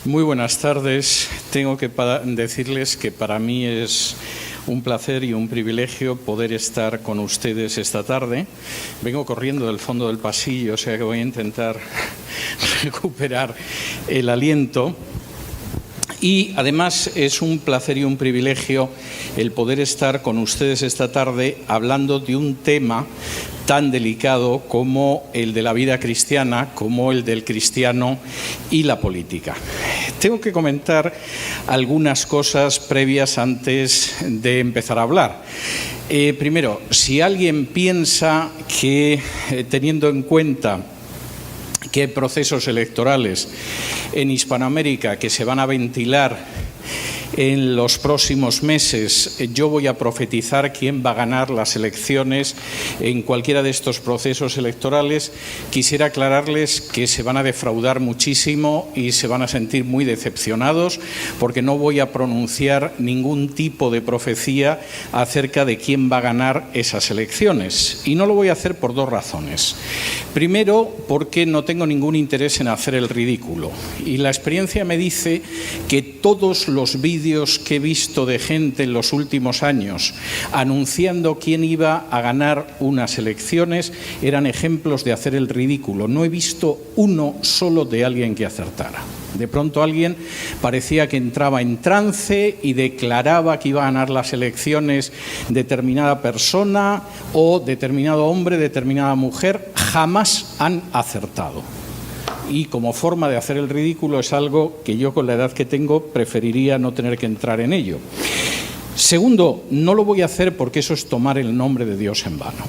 Muy buenas tardes. Tengo que decirles que para mí es un placer y un privilegio poder estar con ustedes esta tarde. Vengo corriendo del fondo del pasillo, o sea que voy a intentar recuperar el aliento. Y además es un placer y un privilegio el poder estar con ustedes esta tarde hablando de un tema tan delicado como el de la vida cristiana, como el del cristiano y la política. Tengo que comentar algunas cosas previas antes de empezar a hablar. Primero, si alguien piensa que, teniendo en cuenta que hay procesos electorales en Hispanoamérica que se van a ventilar en los próximos meses, yo voy a profetizar quién va a ganar las elecciones en cualquiera de estos procesos electorales, quisiera aclararles que se van a defraudar muchísimo y se van a sentir muy decepcionados porque no voy a pronunciar ningún tipo de profecía acerca de quién va a ganar esas elecciones. Y no lo voy a hacer por dos razones. Primero, porque no tengo ningún interés en hacer el ridículo. Y la experiencia me dice que todos los vídeos que he visto de gente en los últimos años anunciando quién iba a ganar unas elecciones eran ejemplos de hacer el ridículo. No he visto uno solo de alguien que acertara. De pronto alguien parecía que entraba en trance y declaraba que iba a ganar las elecciones determinada persona o determinado hombre, determinada mujer. Jamás han acertado. Y como forma de hacer el ridículo es algo que yo, con la edad que tengo, preferiría no tener que entrar en ello. Segundo, no lo voy a hacer porque eso es tomar el nombre de Dios en vano.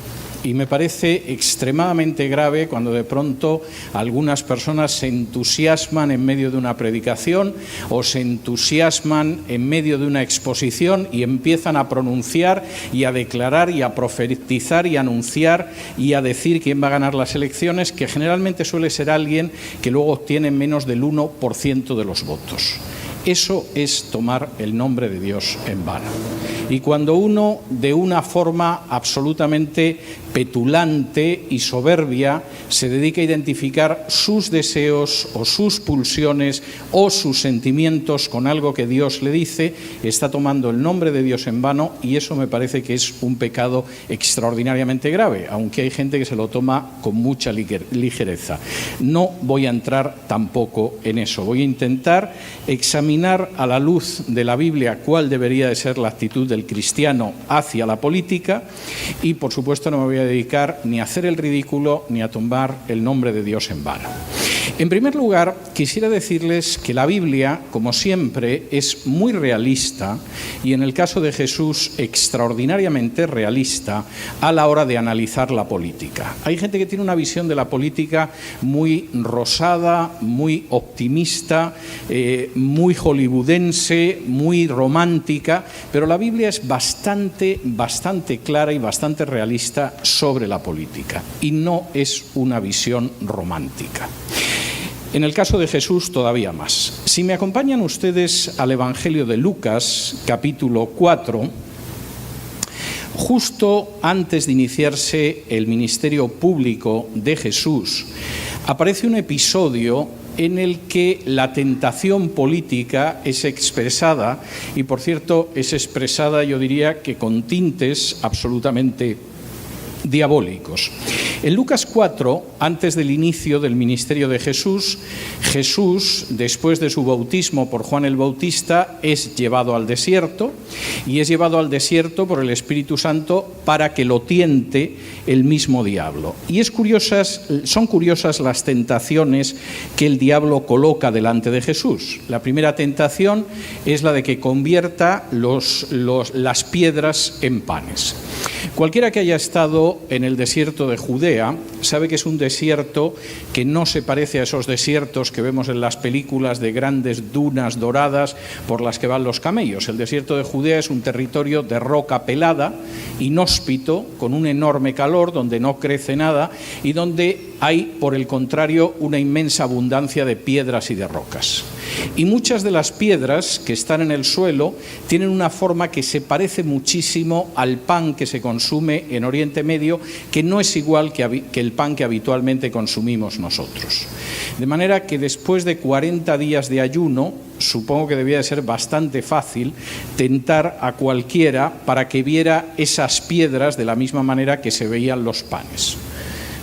Y me parece extremadamente grave cuando de pronto algunas personas se entusiasman en medio de una predicación o se entusiasman en medio de una exposición y empiezan a pronunciar y a declarar y a profetizar y a anunciar y a decir quién va a ganar las elecciones, que generalmente suele ser alguien que luego obtiene menos del 1% de los votos. Eso es tomar el nombre de Dios en vano. Y cuando uno, de una forma absolutamente petulante y soberbia, se dedica a identificar sus deseos o sus pulsiones o sus sentimientos con algo que Dios le dice, está tomando el nombre de Dios en vano, y eso me parece que es un pecado extraordinariamente grave, aunque hay gente que se lo toma con mucha ligereza. No voy a entrar tampoco en eso. Voy a intentar examinar a la luz de la Biblia cuál debería de ser la actitud del cristiano hacia la política y, por supuesto, no me voy a dedicar ni a hacer el ridículo ni a tomar el nombre de Dios en vano. En primer lugar, quisiera decirles que la Biblia, como siempre, es muy realista y, en el caso de Jesús, extraordinariamente realista a la hora de analizar la política. Hay gente que tiene una visión de la política muy rosada, muy optimista, muy hollywoodense, muy romántica, pero la Biblia es bastante clara y bastante realista sobre la política y no es una visión romántica. En el caso de Jesús, todavía más. Si me acompañan ustedes al Evangelio de Lucas, capítulo 4, justo antes de iniciarse el ministerio público de Jesús, aparece un episodio en el que la tentación política es expresada, y por cierto es expresada, yo diría, que con tintes absolutamente diabólicos. En Lucas 4, antes del inicio del ministerio de Jesús, después de su bautismo por Juan el Bautista, es llevado al desierto, y es llevado al desierto por el Espíritu Santo para que lo tiente el mismo diablo. Y son curiosas las tentaciones que el diablo coloca delante de Jesús. La primera tentación es la de que convierta las piedras en panes. Cualquiera que haya estado en el desierto de Judea sabe que es un desierto que no se parece a esos desiertos que vemos en las películas de grandes dunas doradas por las que van los camellos. El desierto de Judea es un territorio de roca pelada, inhóspito, con un enorme calor, donde no crece nada y donde hay, por el contrario, una inmensa abundancia de piedras y de rocas. Y muchas de las piedras que están en el suelo tienen una forma que se parece muchísimo al pan que se consume en Oriente Medio, que no es igual que el pan que habitualmente consumimos nosotros. De manera que después de 40 días de ayuno, supongo que debía de ser bastante fácil tentar a cualquiera para que viera esas piedras de la misma manera que se veían los panes,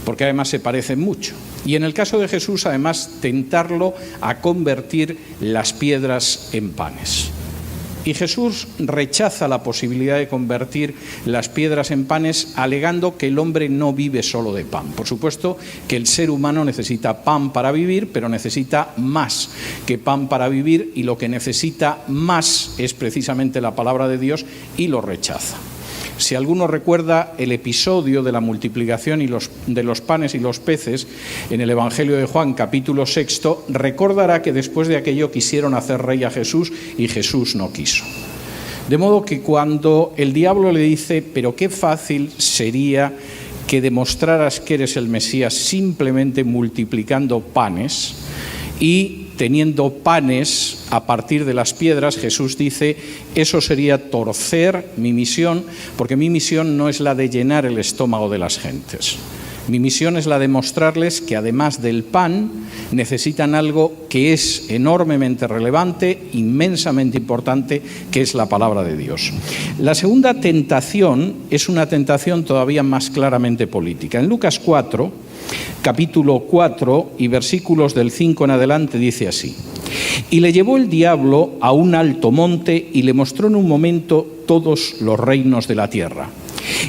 porque además se parecen mucho. Y en el caso de Jesús, además, tentarlo a convertir las piedras en panes. Y Jesús rechaza la posibilidad de convertir las piedras en panes, alegando que el hombre no vive solo de pan. Por supuesto que el ser humano necesita pan para vivir, pero necesita más que pan para vivir, y lo que necesita más es precisamente la palabra de Dios, y lo rechaza. Si alguno recuerda el episodio de la multiplicación de los panes y los peces en el Evangelio de Juan, capítulo 6, recordará que después de aquello quisieron hacer rey a Jesús y Jesús no quiso. De modo que cuando el diablo le dice, pero qué fácil sería que demostraras que eres el Mesías simplemente multiplicando panes y teniendo panes a partir de las piedras, Jesús dice, eso sería torcer mi misión, porque mi misión no es la de llenar el estómago de las gentes. Mi misión es la de mostrarles que además del pan necesitan algo que es enormemente relevante, inmensamente importante, que es la palabra de Dios. La segunda tentación es una tentación todavía más claramente política. En Lucas 4, capítulo 4 y versículos del 5 en adelante dice así: y le llevó el diablo a un alto monte y le mostró en un momento todos los reinos de la tierra.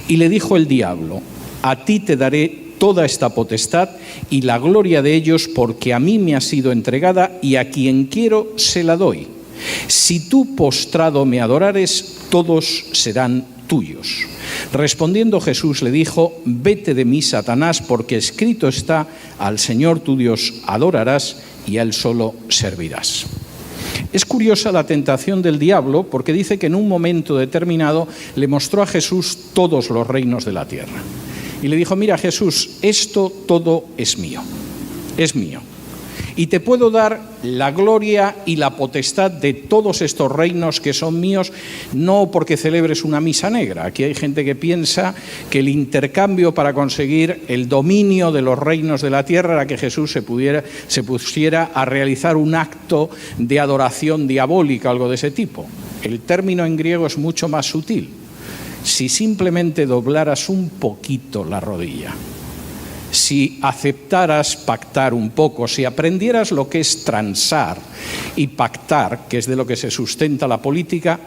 Y le dijo el diablo: a ti te daré toda esta potestad y la gloria de ellos, porque a mí me ha sido entregada y a quien quiero se la doy. Si tú postrado me adorares, todos serán tuyos. Respondiendo Jesús le dijo: vete de mí, Satanás, porque escrito está, al Señor tu Dios adorarás y a Él solo servirás. Es curiosa la tentación del diablo, porque dice que en un momento determinado le mostró a Jesús todos los reinos de la tierra. Y le dijo: mira, Jesús, esto todo es mío, y te puedo dar la gloria y la potestad de todos estos reinos que son míos, no porque celebres una misa negra. Aquí hay gente que piensa que el intercambio para conseguir el dominio de los reinos de la tierra era que Jesús se pusiera a realizar un acto de adoración diabólica, algo de ese tipo. El término en griego es mucho más sutil. Si simplemente doblaras un poquito la rodilla, si aceptaras pactar un poco, si aprendieras lo que es transar y pactar, que es de lo que se sustenta la política,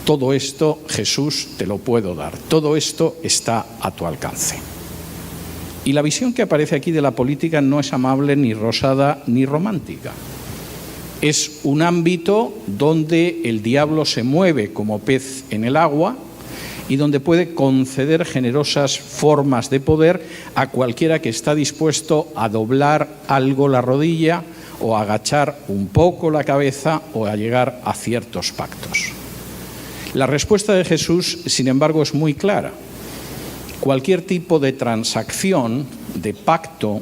todo esto Jesús te lo puedo dar, todo esto está a tu alcance. Y la visión que aparece aquí de la política no es amable, ni rosada, ni romántica. Es un ámbito donde el diablo se mueve como pez en el agua, y donde puede conceder generosas formas de poder a cualquiera que está dispuesto a doblar algo la rodilla o a agachar un poco la cabeza o a llegar a ciertos pactos. La respuesta de Jesús, sin embargo, es muy clara. Cualquier tipo de transacción, de pacto,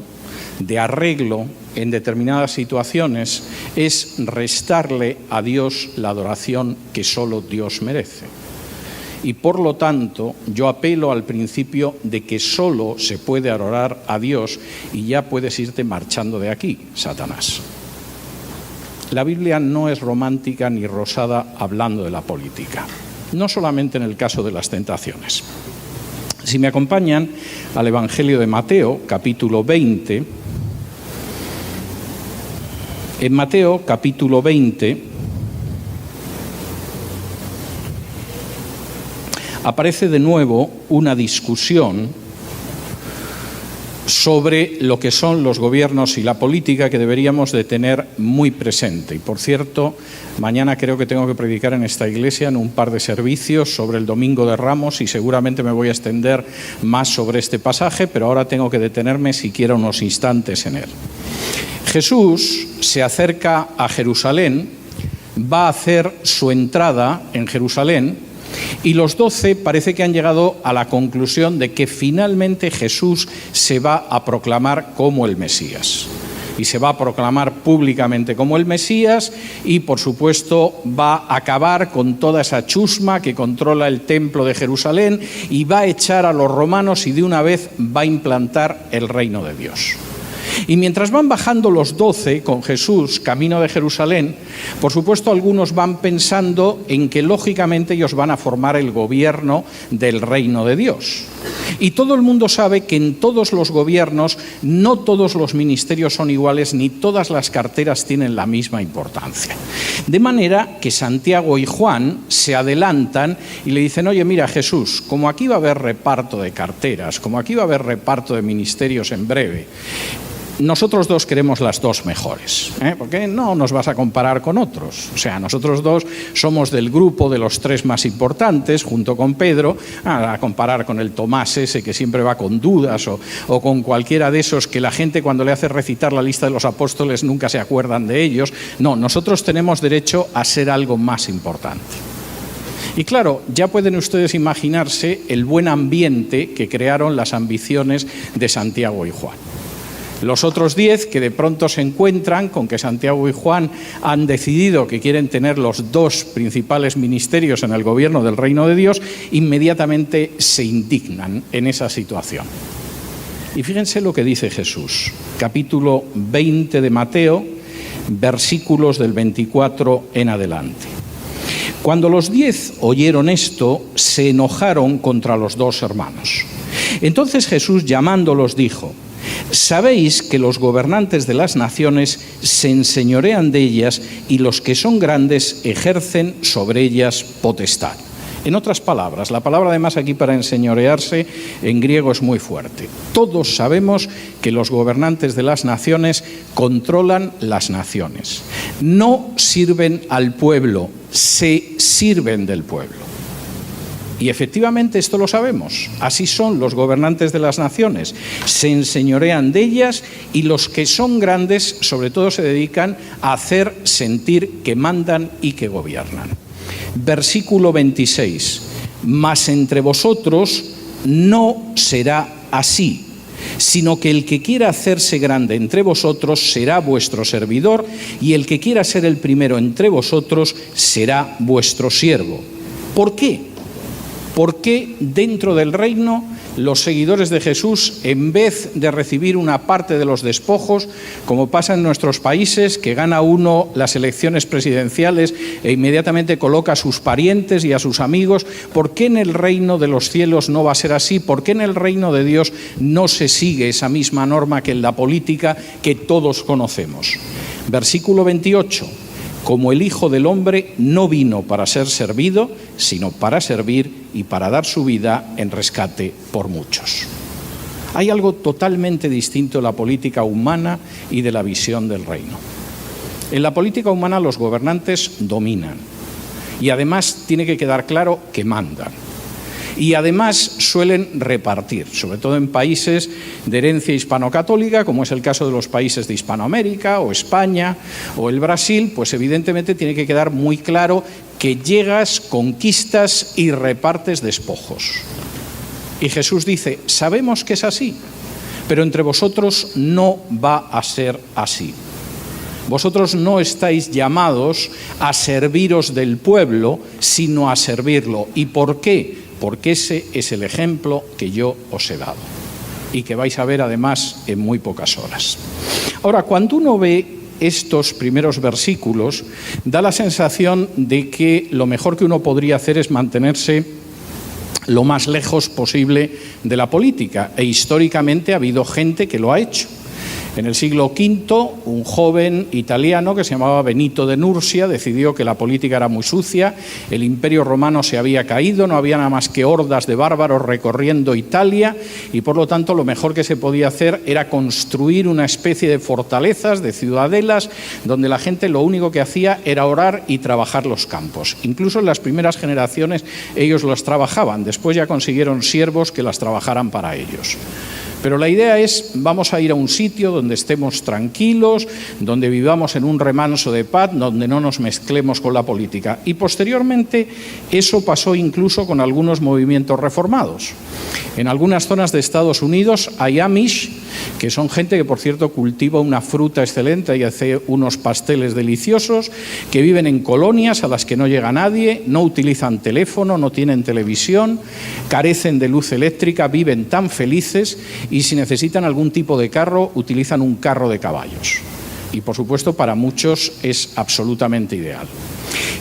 de arreglo en determinadas situaciones es restarle a Dios la adoración que solo Dios merece. Y por lo tanto, yo apelo al principio de que solo se puede adorar a Dios y ya puedes irte marchando de aquí, Satanás. La Biblia no es romántica ni rosada hablando de la política, no solamente en el caso de las tentaciones. Si me acompañan al Evangelio de Mateo, capítulo 20, en Mateo, capítulo 20, aparece de nuevo una discusión sobre lo que son los gobiernos y la política que deberíamos de tener muy presente. Y por cierto, mañana creo que tengo que predicar en esta iglesia en un par de servicios sobre el Domingo de Ramos y seguramente me voy a extender más sobre este pasaje, pero ahora tengo que detenerme siquiera unos instantes en él. Jesús se acerca a Jerusalén, va a hacer su entrada en Jerusalén, y los 12 parece que han llegado a la conclusión de que finalmente Jesús se va a proclamar como el Mesías. y se va a proclamar públicamente como el Mesías y, por supuesto, va a acabar con toda esa chusma que controla el templo de Jerusalén y va a echar a los romanos y de una vez va a implantar el reino de Dios. Y mientras van bajando los 12 con Jesús, camino de Jerusalén, por supuesto algunos van pensando en que lógicamente ellos van a formar el gobierno del reino de Dios. Y todo el mundo sabe que en todos los gobiernos no todos los ministerios son iguales ni todas las carteras tienen la misma importancia. De manera que Santiago y Juan se adelantan y le dicen: oye, mira Jesús, como aquí va a haber reparto de carteras, como aquí va a haber reparto de ministerios en breve, nosotros dos queremos las dos mejores, ¿Por qué no nos vas a comparar con otros? O sea, nosotros dos somos del grupo de los 3 más importantes, junto con Pedro, a comparar con el Tomás ese que siempre va con dudas o con cualquiera de esos que la gente cuando le hace recitar la lista de los apóstoles nunca se acuerdan de ellos. No, nosotros tenemos derecho a ser algo más importante. Y claro, ya pueden ustedes imaginarse el buen ambiente que crearon las ambiciones de Santiago y Juan. Los otros 10 que de pronto se encuentran con que Santiago y Juan han decidido que quieren tener los 2 principales ministerios en el gobierno del reino de Dios, inmediatamente se indignan en esa situación. Y fíjense lo que dice Jesús, capítulo 20 de Mateo, versículos del 24 en adelante. Cuando los 10 oyeron esto, se enojaron contra los 2 hermanos. Entonces Jesús, llamándolos, dijo: sabéis que los gobernantes de las naciones se enseñorean de ellas y los que son grandes ejercen sobre ellas potestad. En otras palabras, la palabra además aquí para enseñorearse en griego es muy fuerte. Todos sabemos que los gobernantes de las naciones controlan las naciones. No sirven al pueblo, se sirven del pueblo. Y efectivamente esto lo sabemos. Así son los gobernantes de las naciones. Se enseñorean de ellas y los que son grandes sobre todo se dedican a hacer sentir que mandan y que gobiernan. Versículo 26. Mas entre vosotros no será así, sino que el que quiera hacerse grande entre vosotros será vuestro servidor y el que quiera ser el primero entre vosotros será vuestro siervo. ¿Por qué? ¿Por qué dentro del reino los seguidores de Jesús, en vez de recibir una parte de los despojos, como pasa en nuestros países, que gana uno las elecciones presidenciales e inmediatamente coloca a sus parientes y a sus amigos, ¿por qué en el reino de los cielos no va a ser así? ¿Por qué en el reino de Dios no se sigue esa misma norma que en la política que todos conocemos? Versículo 28. Como el Hijo del Hombre no vino para ser servido, sino para servir y para dar su vida en rescate por muchos. Hay algo totalmente distinto en la política humana y de la visión del reino. En la política humana los gobernantes dominan y además tiene que quedar claro que mandan. Y además suelen repartir, sobre todo en países de herencia hispano-católica, como es el caso de los países de Hispanoamérica o España o el Brasil, pues evidentemente tiene que quedar muy claro que llegas, conquistas y repartes despojos. Y Jesús dice: sabemos que es así, pero entre vosotros no va a ser así. Vosotros no estáis llamados a serviros del pueblo, sino a servirlo. ¿Y por qué? Porque ese es el ejemplo que yo os he dado y que vais a ver además en muy pocas horas. Ahora, cuando uno ve estos primeros versículos, da la sensación de que lo mejor que uno podría hacer es mantenerse lo más lejos posible de la política, e históricamente ha habido gente que lo ha hecho. En el siglo V, un joven italiano que se llamaba Benito de Nursia decidió que la política era muy sucia, el Imperio Romano se había caído, no había nada más que hordas de bárbaros recorriendo Italia y por lo tanto lo mejor que se podía hacer era construir una especie de fortalezas, de ciudadelas, donde la gente lo único que hacía era orar y trabajar los campos. Incluso en las primeras generaciones ellos las trabajaban, después ya consiguieron siervos que las trabajaran para ellos. Pero la idea es, vamos a ir a un sitio donde estemos tranquilos, donde vivamos en un remanso de paz, donde no nos mezclemos con la política. Y posteriormente eso pasó incluso con algunos movimientos reformados. En algunas zonas de Estados Unidos hay Amish, que son gente que, por cierto, cultiva una fruta excelente y hace unos pasteles deliciosos, que viven en colonias a las que no llega nadie, no utilizan teléfono, no tienen televisión, carecen de luz eléctrica, viven tan felices y si necesitan algún tipo de carro, utilizan un carro de caballos. Y, por supuesto, para muchos es absolutamente ideal.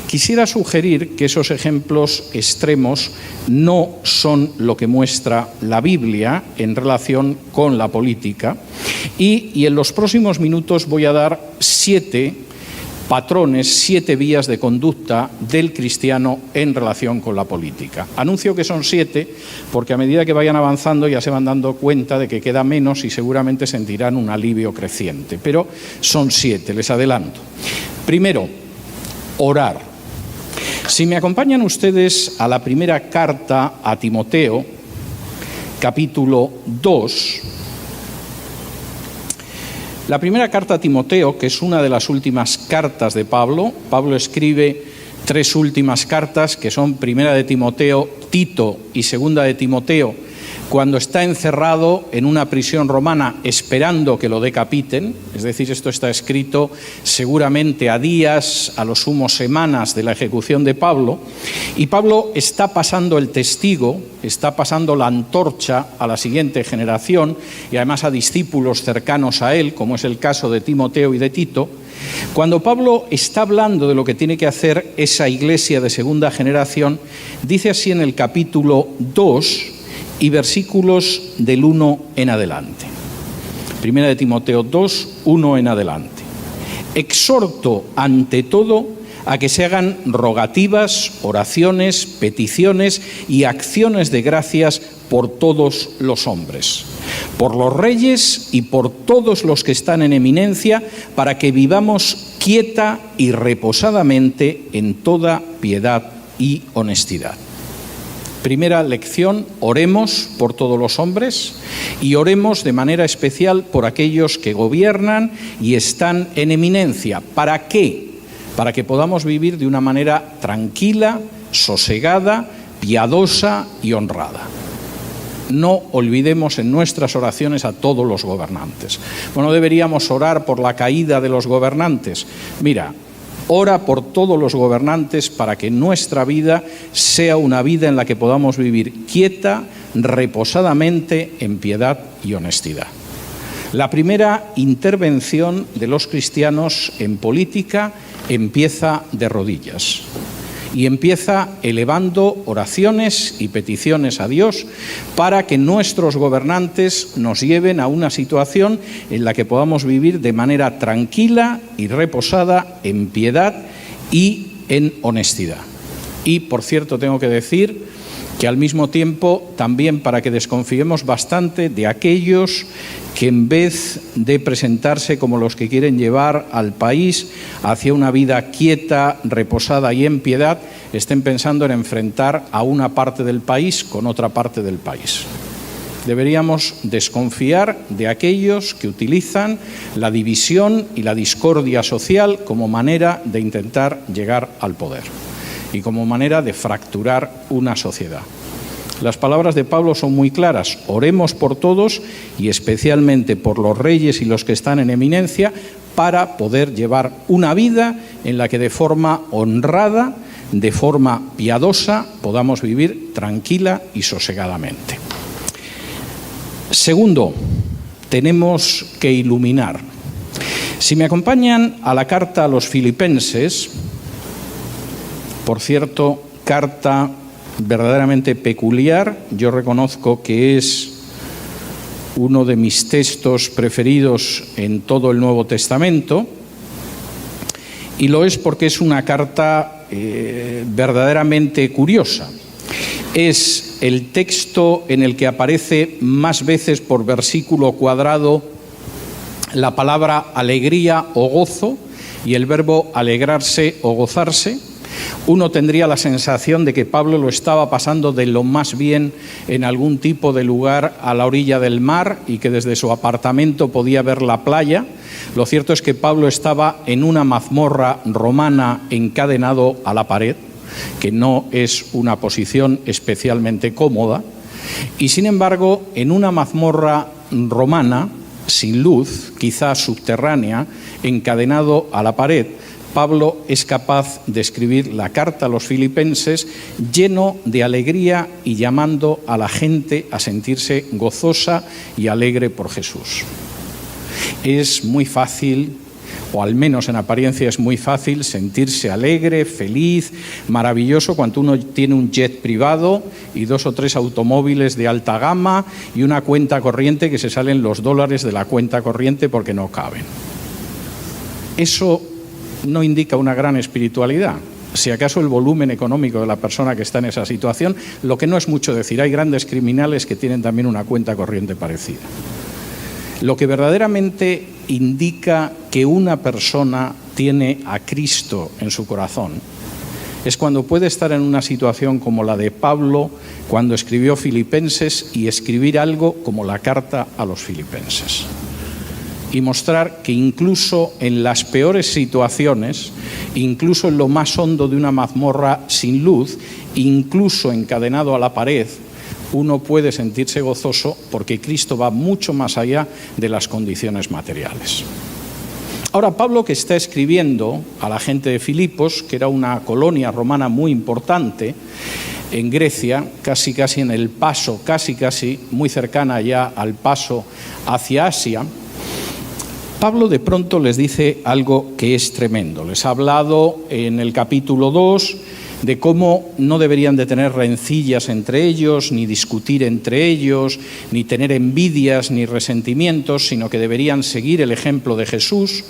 Quisiera sugerir que esos ejemplos extremos no son lo que muestra la Biblia en relación con la política y en los próximos minutos voy a dar 7 patrones, 7 vías de conducta del cristiano en relación con la política. Anuncio que son 7 porque a medida que vayan avanzando ya se van dando cuenta de que queda menos y seguramente sentirán un alivio creciente, pero son 7, les adelanto. Primero, orar. Si me acompañan ustedes a la primera carta a Timoteo, capítulo 2, la primera carta a Timoteo, que es una de las últimas cartas de Pablo, Pablo escribe 3 últimas cartas, que son primera de Timoteo, Tito y segunda de Timoteo, cuando está encerrado en una prisión romana esperando que lo decapiten, es decir, esto está escrito seguramente a días, a lo sumo semanas de la ejecución de Pablo, y Pablo está pasando el testigo, está pasando la antorcha a la siguiente generación y además a discípulos cercanos a él, como es el caso de Timoteo y de Tito. Cuando Pablo está hablando de lo que tiene que hacer esa iglesia de segunda generación, dice así en el capítulo 2 y versículos del 1 en adelante. Primera de Timoteo 2, 1 en adelante. Exhorto ante todo a que se hagan rogativas, oraciones, peticiones y acciones de gracias por todos los hombres, por los reyes y por todos los que están en eminencia, para que vivamos quieta y reposadamente en toda piedad y honestidad. Primera lección, oremos por todos los hombres y oremos de manera especial por aquellos que gobiernan y están en eminencia. ¿Para qué? Para que podamos vivir de una manera tranquila, sosegada, piadosa y honrada. No olvidemos en nuestras oraciones a todos los gobernantes. Bueno, deberíamos orar por la caída de los gobernantes. Mira, ora por todos los gobernantes para que nuestra vida sea una vida en la que podamos vivir quieta, reposadamente, en piedad y honestidad. La primera intervención de los cristianos en política empieza de rodillas y empieza elevando oraciones y peticiones a Dios para que nuestros gobernantes nos lleven a una situación en la que podamos vivir de manera tranquila y reposada, en piedad y en honestidad. Y, por cierto, tengo que decir que al mismo tiempo también para que desconfiemos bastante de aquellos que en vez de presentarse como los que quieren llevar al país hacia una vida quieta, reposada y en piedad, estén pensando en enfrentar a una parte del país con otra parte del país. Deberíamos desconfiar de aquellos que utilizan la división y la discordia social como manera de intentar llegar al poder y como manera de fracturar una sociedad. Las palabras de Pablo son muy claras. Oremos por todos y especialmente por los reyes y los que están en eminencia para poder llevar una vida en la que de forma honrada, de forma piadosa, podamos vivir tranquila y sosegadamente. Segundo, tenemos que iluminar. Si me acompañan a la carta a los Filipenses, por cierto, carta verdaderamente peculiar, yo reconozco que es uno de mis textos preferidos en todo el Nuevo Testamento, y lo es porque es una carta verdaderamente curiosa. Es el texto en el que aparece más veces por versículo cuadrado la palabra alegría o gozo y el verbo alegrarse o gozarse. Uno tendría la sensación de que Pablo lo estaba pasando de lo más bien en algún tipo de lugar a la orilla del mar y que desde su apartamento podía ver la playa. Lo cierto es que Pablo estaba en una mazmorra romana encadenado a la pared, que no es una posición especialmente cómoda, y sin embargo, en una mazmorra romana, sin luz, quizá subterránea, encadenado a la pared, Pablo es capaz de escribir la carta a los filipenses lleno de alegría y llamando a la gente a sentirse gozosa y alegre por Jesús. Es muy fácil, o al menos en apariencia es muy fácil, sentirse alegre, feliz, maravilloso cuando uno tiene un jet privado y 2 o 3 automóviles de alta gama y una cuenta corriente que se salen los dólares de la cuenta corriente porque no caben. Eso no indica una gran espiritualidad. Si acaso el volumen económico de la persona que está en esa situación, lo que no es mucho decir, hay grandes criminales que tienen también una cuenta corriente parecida. Lo que verdaderamente indica que una persona tiene a Cristo en su corazón es cuando puede estar en una situación como la de Pablo cuando escribió Filipenses y escribir algo como la carta a los filipenses. Y mostrar que incluso en las peores situaciones, incluso en lo más hondo de una mazmorra sin luz, incluso encadenado a la pared, uno puede sentirse gozoso porque Cristo va mucho más allá de las condiciones materiales. Ahora, Pablo, que está escribiendo a la gente de Filipos, que era una colonia romana muy importante en Grecia, casi en el paso, casi muy cercana ya al paso hacia Asia, Pablo de pronto les dice algo que es tremendo. Les ha hablado en el capítulo 2 de cómo no deberían de tener rencillas entre ellos, ni discutir entre ellos, ni tener envidias ni resentimientos, sino que deberían seguir el ejemplo de Jesús,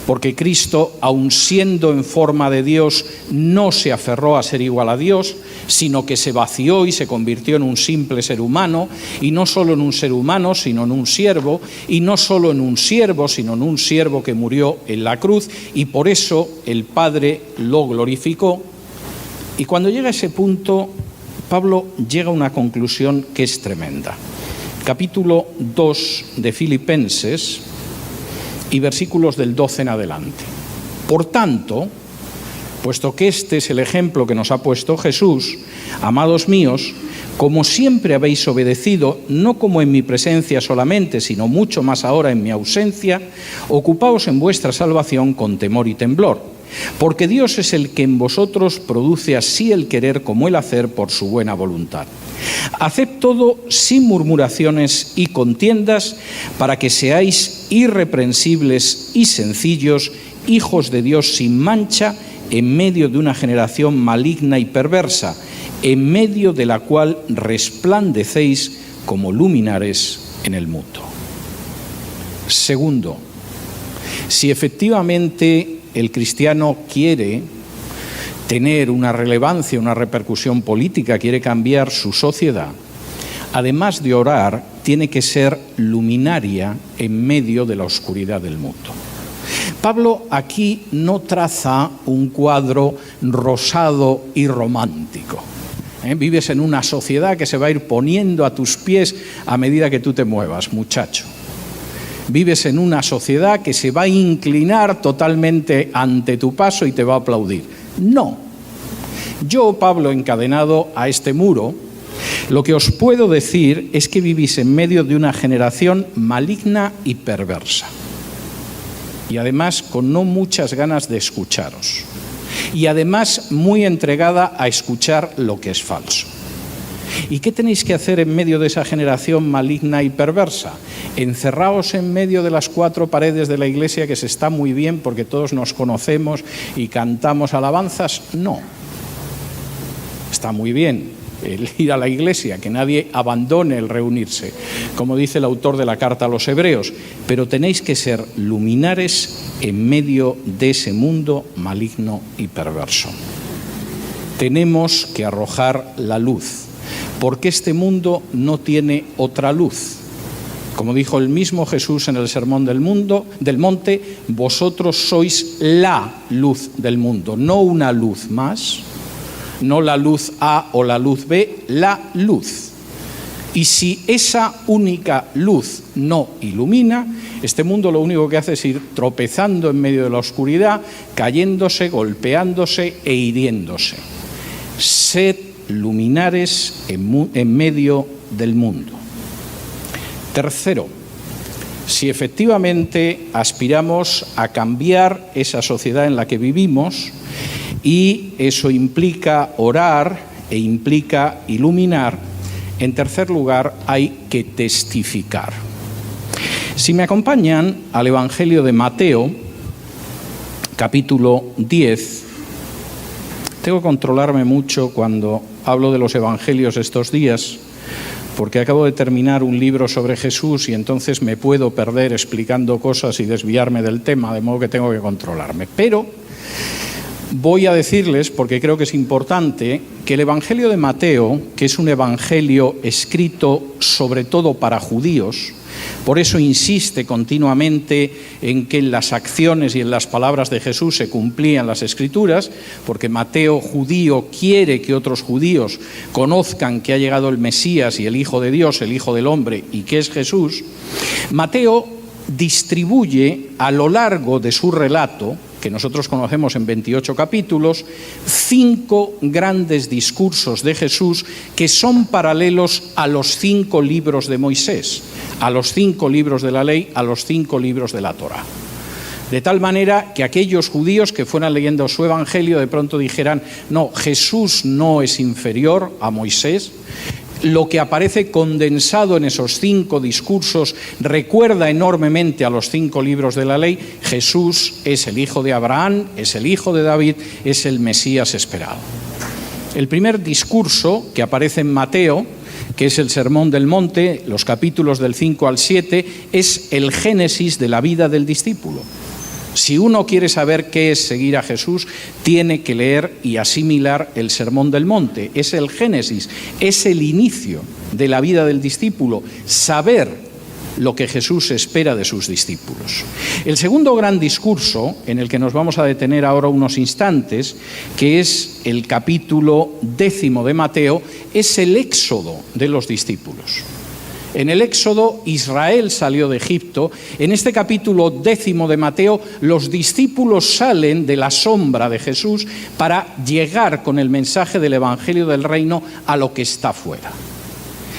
porque Cristo, aun siendo en forma de Dios, no se aferró a ser igual a Dios, sino que se vació y se convirtió en un simple ser humano, y no solo en un ser humano, sino en un siervo, y no solo en un siervo, sino en un siervo que murió en la cruz, y por eso el Padre lo glorificó. Y cuando llega a ese punto, Pablo llega a una conclusión que es tremenda. Capítulo 2 de Filipenses y versículos del 12 en adelante. Por tanto, puesto que este es el ejemplo que nos ha puesto Jesús, amados míos, como siempre habéis obedecido, no como en mi presencia solamente, sino mucho más ahora en mi ausencia, ocupaos en vuestra salvación con temor y temblor. Porque Dios es el que en vosotros produce así el querer como el hacer por su buena voluntad. Haced todo sin murmuraciones y contiendas, para que seáis irreprensibles y sencillos, hijos de Dios sin mancha, en medio de una generación maligna y perversa, en medio de la cual resplandecéis como luminares en el mundo. Segundo, si efectivamente el cristiano quiere tener una relevancia, una repercusión política, quiere cambiar su sociedad, además de orar, tiene que ser luminaria en medio de la oscuridad del mundo. Pablo aquí no traza un cuadro rosado y romántico. Vives en una sociedad que se va a ir poniendo a tus pies a medida que tú te muevas, muchacho. Vives en una sociedad que se va a inclinar totalmente ante tu paso y te va a aplaudir. No. Yo, Pablo, encadenado a este muro, lo que os puedo decir es que vivís en medio de una generación maligna y perversa. Y además con no muchas ganas de escucharos. Y además muy entregada a escuchar lo que es falso. ¿Y qué tenéis que hacer en medio de esa generación maligna y perversa? ¿Encerraos en medio de las 4 paredes de la iglesia, que se está muy bien porque todos nos conocemos y cantamos alabanzas? No. Está muy bien el ir a la iglesia, que nadie abandone el reunirse, como dice el autor de la carta a los Hebreos, pero tenéis que ser luminares en medio de ese mundo maligno y perverso. Tenemos que arrojar la luz, porque este mundo no tiene otra luz. Como dijo el mismo Jesús en el Sermón del Monte, vosotros sois la luz del mundo, no una luz más, no la luz A o la luz B, la luz. Y si esa única luz no ilumina, este mundo lo único que hace es ir tropezando en medio de la oscuridad, cayéndose, golpeándose e hiriéndose. Sed luminares en medio del mundo. Tercero, si efectivamente aspiramos a cambiar esa sociedad en la que vivimos, y eso implica orar e implica iluminar, en tercer lugar, hay que testificar. Si me acompañan al Evangelio de Mateo, capítulo 10, tengo que controlarme mucho cuando hablo de los evangelios estos días, porque acabo de terminar un libro sobre Jesús y entonces me puedo perder explicando cosas y desviarme del tema, de modo que tengo que controlarme. Pero voy a decirles, porque creo que es importante, que el Evangelio de Mateo, que es un evangelio escrito sobre todo para judíos, por eso insiste continuamente en que en las acciones y en las palabras de Jesús se cumplían las Escrituras, porque Mateo, judío, quiere que otros judíos conozcan que ha llegado el Mesías y el Hijo de Dios, el Hijo del Hombre, y que es Jesús. Mateo distribuye a lo largo de su relato, que nosotros conocemos en 28 capítulos, 5 grandes discursos de Jesús que son paralelos a los 5 libros de Moisés, a los 5 libros de la ley, a los 5 libros de la Torá. De tal manera que aquellos judíos que fueran leyendo su evangelio de pronto dijeran, no, Jesús no es inferior a Moisés. Lo que aparece condensado en esos 5 discursos recuerda enormemente a los 5 libros de la ley. Jesús es el hijo de Abraham, es el hijo de David, es el Mesías esperado. El primer discurso que aparece en Mateo, que es el Sermón del Monte, los capítulos del 5 al 7, es el génesis de la vida del discípulo. Si uno quiere saber qué es seguir a Jesús, tiene que leer y asimilar el Sermón del Monte. Es el génesis, es el inicio de la vida del discípulo, saber lo que Jesús espera de sus discípulos. El segundo gran discurso, en el que nos vamos a detener ahora unos instantes, que es el capítulo 10 de Mateo, es el éxodo de los discípulos. En el Éxodo, Israel salió de Egipto. En este capítulo 10 de Mateo, los discípulos salen de la sombra de Jesús para llegar con el mensaje del Evangelio del Reino a lo que está fuera.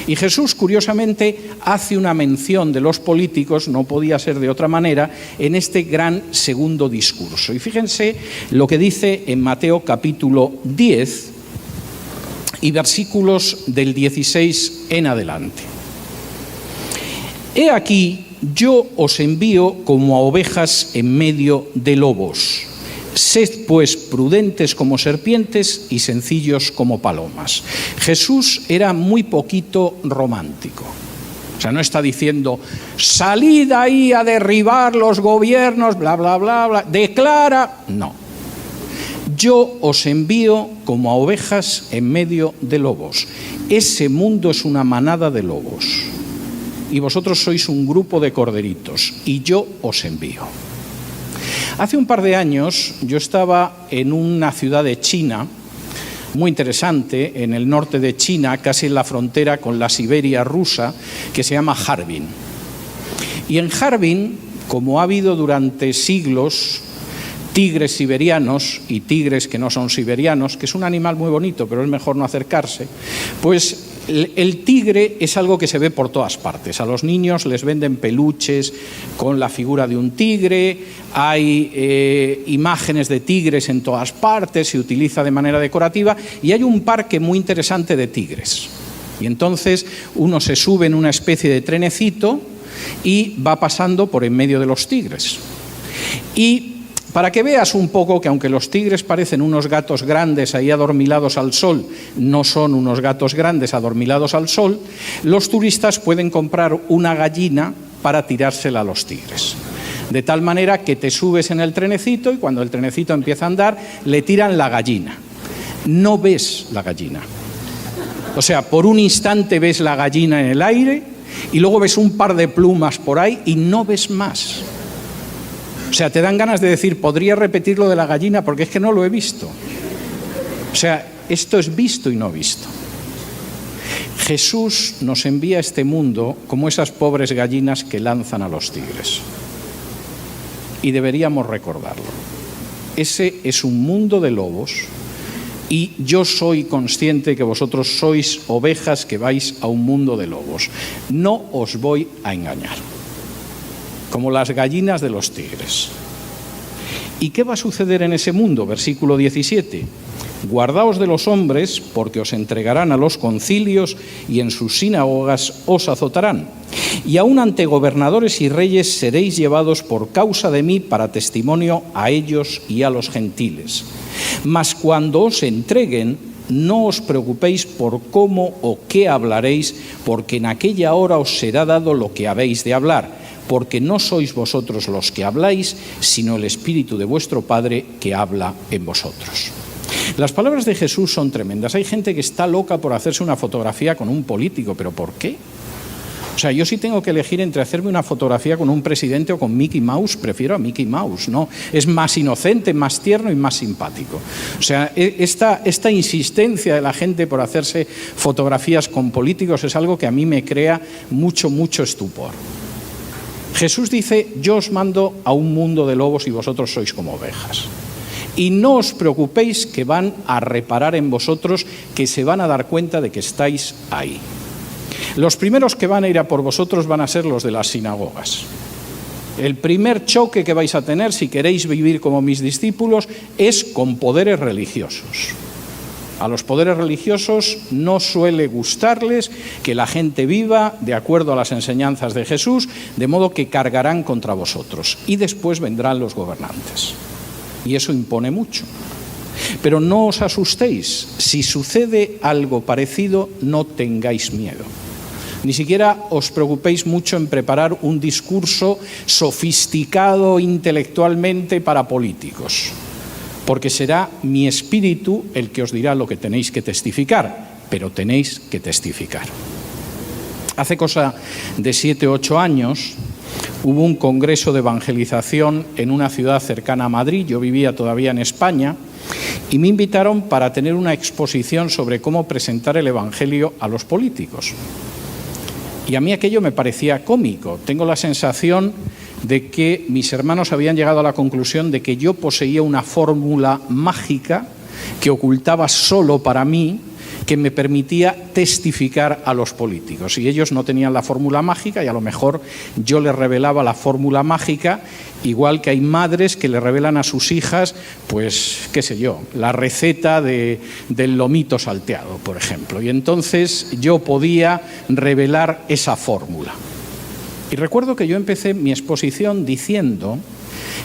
Y Jesús, curiosamente, hace una mención de los políticos, no podía ser de otra manera, en este gran segundo discurso. Y fíjense lo que dice en Mateo capítulo 10 y versículos del 16 en adelante. He aquí, yo os envío como a ovejas en medio de lobos. Sed pues prudentes como serpientes y sencillos como palomas. Jesús era muy poquito romántico. O sea, no está diciendo, salid ahí a derribar los gobiernos, bla, bla, bla, bla. Declara, no. Yo os envío como a ovejas en medio de lobos. Ese mundo es una manada de lobos. Y vosotros sois un grupo de corderitos, y yo os envío. Hace un par de años yo estaba en una ciudad de China, muy interesante, en el norte de China, casi en la frontera con la Siberia rusa, que se llama Harbin. Y en Harbin, como ha habido durante siglos tigres siberianos y tigres que no son siberianos, que es un animal muy bonito, pero es mejor no acercarse, pues el tigre es algo que se ve por todas partes. A los niños les venden peluches con la figura de un tigre, hay imágenes de tigres en todas partes, se utiliza de manera decorativa y hay un parque muy interesante de tigres. Y entonces uno se sube en una especie de trenecito y va pasando por en medio de los tigres. Y para que veas un poco que aunque los tigres parecen unos gatos grandes ahí adormilados al sol, no son unos gatos grandes adormilados al sol, los turistas pueden comprar una gallina para tirársela a los tigres. De tal manera que te subes en el trenecito y cuando el trenecito empieza a andar, le tiran la gallina. No ves la gallina. O sea, por un instante ves la gallina en el aire y luego ves un par de plumas por ahí y no ves más. O sea, te dan ganas de decir, podría repetir lo de la gallina porque es que no lo he visto. O sea, esto es visto y no visto. Jesús nos envía a este mundo como esas pobres gallinas que lanzan a los tigres. Y deberíamos recordarlo. Ese es un mundo de lobos y yo soy consciente que vosotros sois ovejas que vais a un mundo de lobos. No os voy a engañar. Como las gallinas de los tigres. ¿Y qué va a suceder en ese mundo? Versículo 17. Guardaos de los hombres, porque os entregarán a los concilios y en sus sinagogas os azotarán. Y aun ante gobernadores y reyes seréis llevados por causa de mí para testimonio a ellos y a los gentiles. Mas cuando os entreguen, no os preocupéis por cómo o qué hablaréis, porque en aquella hora os será dado lo que habéis de hablar, porque no sois vosotros los que habláis, sino el Espíritu de vuestro Padre que habla en vosotros. Las palabras de Jesús son tremendas. Hay gente que está loca por hacerse una fotografía con un político, ¿pero por qué? O sea, yo sí tengo que elegir entre hacerme una fotografía con un presidente o con Mickey Mouse, prefiero a Mickey Mouse, ¿no? Es más inocente, más tierno y más simpático. O sea, esta insistencia de la gente por hacerse fotografías con políticos es algo que a mí me crea mucho estupor. Jesús dice, yo os mando a un mundo de lobos y vosotros sois como ovejas. Y no os preocupéis que van a reparar en vosotros, que se van a dar cuenta de que estáis ahí. Los primeros que van a ir a por vosotros van a ser los de las sinagogas. El primer choque que vais a tener, si queréis vivir como mis discípulos, es con poderes religiosos. A los poderes religiosos no suele gustarles que la gente viva de acuerdo a las enseñanzas de Jesús, de modo que cargarán contra vosotros. Y después vendrán los gobernantes. Y eso impone mucho. Pero no os asustéis. Si sucede algo parecido, no tengáis miedo. Ni siquiera os preocupéis mucho en preparar un discurso sofisticado intelectualmente para políticos, porque será mi espíritu el que os dirá lo que tenéis que testificar, pero tenéis que testificar. Hace cosa de 7 u 8 años hubo un congreso de evangelización en una ciudad cercana a Madrid, yo vivía todavía en España, y me invitaron para tener una exposición sobre cómo presentar el evangelio a los políticos. Y a mí aquello me parecía cómico. Tengo la sensación de que mis hermanos habían llegado a la conclusión de que yo poseía una fórmula mágica que ocultaba solo para mí, que me permitía testificar a los políticos. Y ellos no tenían la fórmula mágica y a lo mejor yo les revelaba la fórmula mágica, igual que hay madres que le revelan a sus hijas, pues, qué sé yo, la receta del lomito salteado, por ejemplo. Y entonces yo podía revelar esa fórmula. Y recuerdo que yo empecé mi exposición diciendo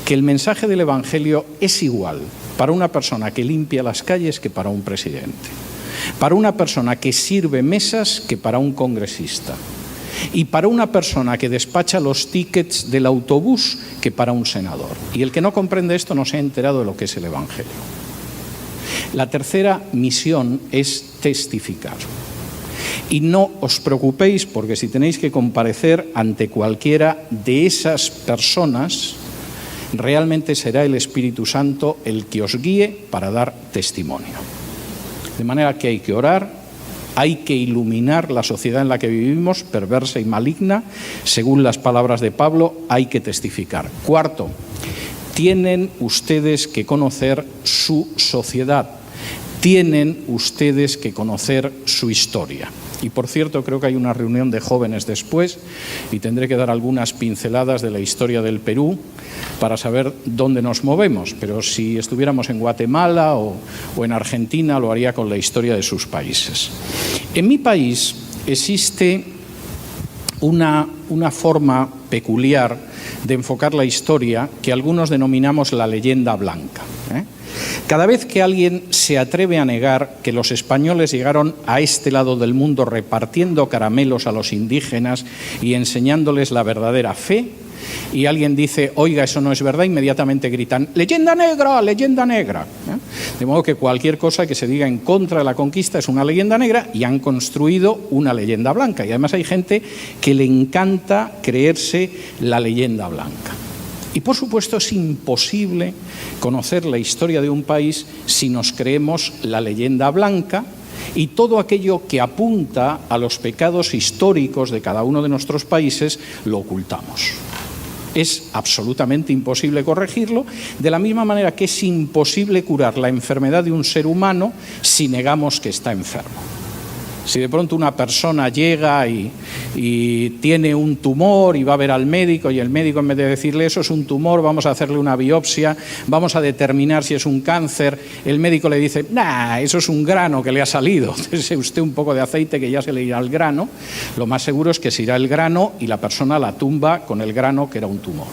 que el mensaje del Evangelio es igual para una persona que limpia las calles que para un presidente, para una persona que sirve mesas que para un congresista, y para una persona que despacha los tickets del autobús que para un senador. Y el que no comprende esto no se ha enterado de lo que es el Evangelio. La tercera misión es testificar. Y no os preocupéis, porque si tenéis que comparecer ante cualquiera de esas personas, realmente será el Espíritu Santo el que os guíe para dar testimonio. De manera que hay que orar, hay que iluminar la sociedad en la que vivimos, perversa y maligna. Según las palabras de Pablo, hay que testificar. Cuarto, tienen ustedes que conocer su sociedad. Tienen ustedes que conocer su historia. Y por cierto, creo que hay una reunión de jóvenes después y tendré que dar algunas pinceladas de la historia del Perú para saber dónde nos movemos. Pero si estuviéramos en Guatemala o en Argentina, lo haría con la historia de sus países. En mi país existe una forma peculiar de enfocar la historia que algunos denominamos la leyenda blanca. Cada vez que alguien se atreve a negar que los españoles llegaron a este lado del mundo repartiendo caramelos a los indígenas y enseñándoles la verdadera fe, y alguien dice, oiga, eso no es verdad, inmediatamente gritan, leyenda negra, leyenda negra. De modo que cualquier cosa que se diga en contra de la conquista es una leyenda negra y han construido una leyenda blanca. Y además hay gente que le encanta creerse la leyenda blanca. Y por supuesto es imposible conocer la historia de un país si nos creemos la leyenda blanca y todo aquello que apunta a los pecados históricos de cada uno de nuestros países lo ocultamos. Es absolutamente imposible corregirlo, de la misma manera que es imposible curar la enfermedad de un ser humano si negamos que está enfermo. Si de pronto una persona llega y tiene un tumor y va a ver al médico y el médico, en vez de decirle eso es un tumor, vamos a hacerle una biopsia, vamos a determinar si es un cáncer, el médico le dice, nah, eso es un grano que le ha salido, dése usted un poco de aceite que ya se le irá al grano, lo más seguro es que se irá el grano y la persona la tumba con el grano que era un tumor.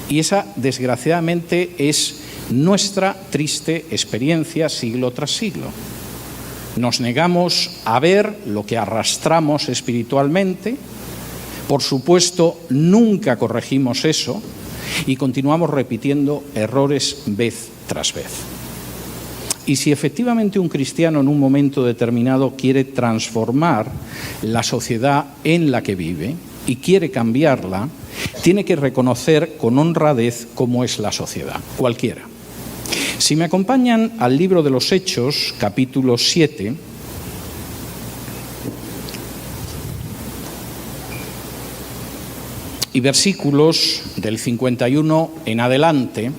Y esa, desgraciadamente, es nuestra triste experiencia siglo tras siglo. Nos negamos a ver lo que arrastramos espiritualmente, por supuesto nunca corregimos eso y continuamos repitiendo errores vez tras vez. Y si efectivamente un cristiano en un momento determinado quiere transformar la sociedad en la que vive y quiere cambiarla, tiene que reconocer con honradez cómo es la sociedad, cualquiera. Si me acompañan al libro de los Hechos, capítulo 7, y versículos del 51 en adelante,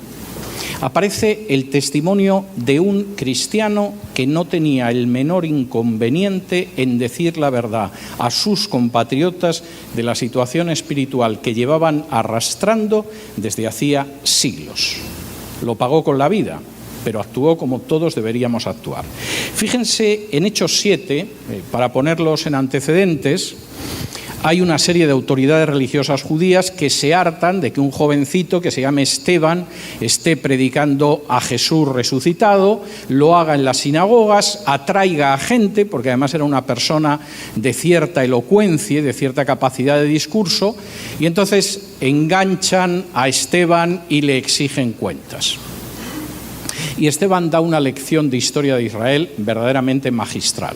aparece el testimonio de un cristiano que no tenía el menor inconveniente en decir la verdad a sus compatriotas de la situación espiritual que llevaban arrastrando desde hacía siglos. Lo pagó con la vida, pero actuó como todos deberíamos actuar. Fíjense, en Hechos 7, para ponerlos en antecedentes, hay una serie de autoridades religiosas judías que se hartan de que un jovencito que se llame Esteban esté predicando a Jesús resucitado, lo haga en las sinagogas, atraiga a gente, porque además era una persona de cierta elocuencia, de cierta capacidad de discurso, y entonces enganchan a Esteban y le exigen cuentas. Y Esteban da una lección de historia de Israel verdaderamente magistral.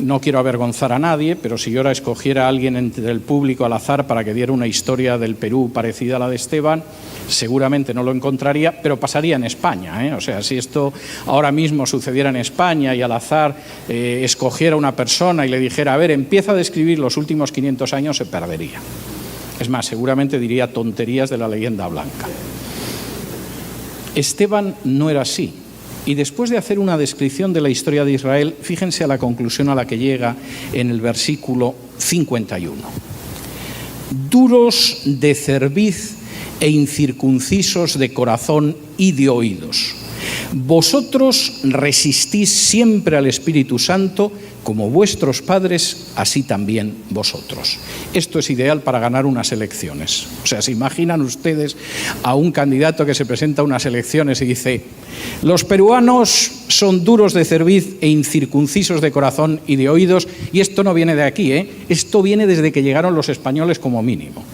No quiero avergonzar a nadie, pero si yo ahora escogiera a alguien entre el público al azar para que diera una historia del Perú parecida a la de Esteban, seguramente no lo encontraría, pero pasaría en España, ¿eh? O sea, si esto ahora mismo sucediera en España y al azar escogiera una persona y le dijera, a ver, empieza a describir los últimos 500 años, se perdería. Es más, seguramente diría tonterías de la leyenda blanca. Esteban no era así. Y después de hacer una descripción de la historia de Israel, fíjense a la conclusión a la que llega en el versículo 51. Duros de cerviz e incircuncisos de corazón y de oídos. Vosotros resistís siempre al Espíritu Santo, como vuestros padres, así también vosotros. Esto es ideal para ganar unas elecciones. O sea, ¿se imaginan ustedes a un candidato que se presenta a unas elecciones y dice, los peruanos son duros de cerviz e incircuncisos de corazón y de oídos? Y esto no viene de aquí, ¿eh? Esto viene desde que llegaron los españoles como mínimo.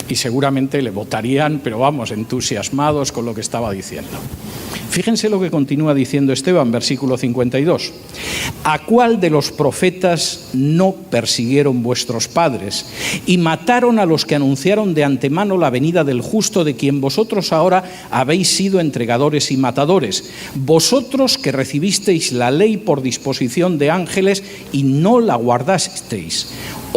Y seguramente le votarían, pero vamos, entusiasmados con lo que estaba diciendo. Fíjense lo que continúa diciendo Esteban, versículo 52. ¿A cuál de los profetas no persiguieron vuestros padres y mataron a los que anunciaron de antemano la venida del justo, de quien vosotros ahora habéis sido entregadores y matadores? Vosotros que recibisteis la ley por disposición de ángeles y no la guardasteis.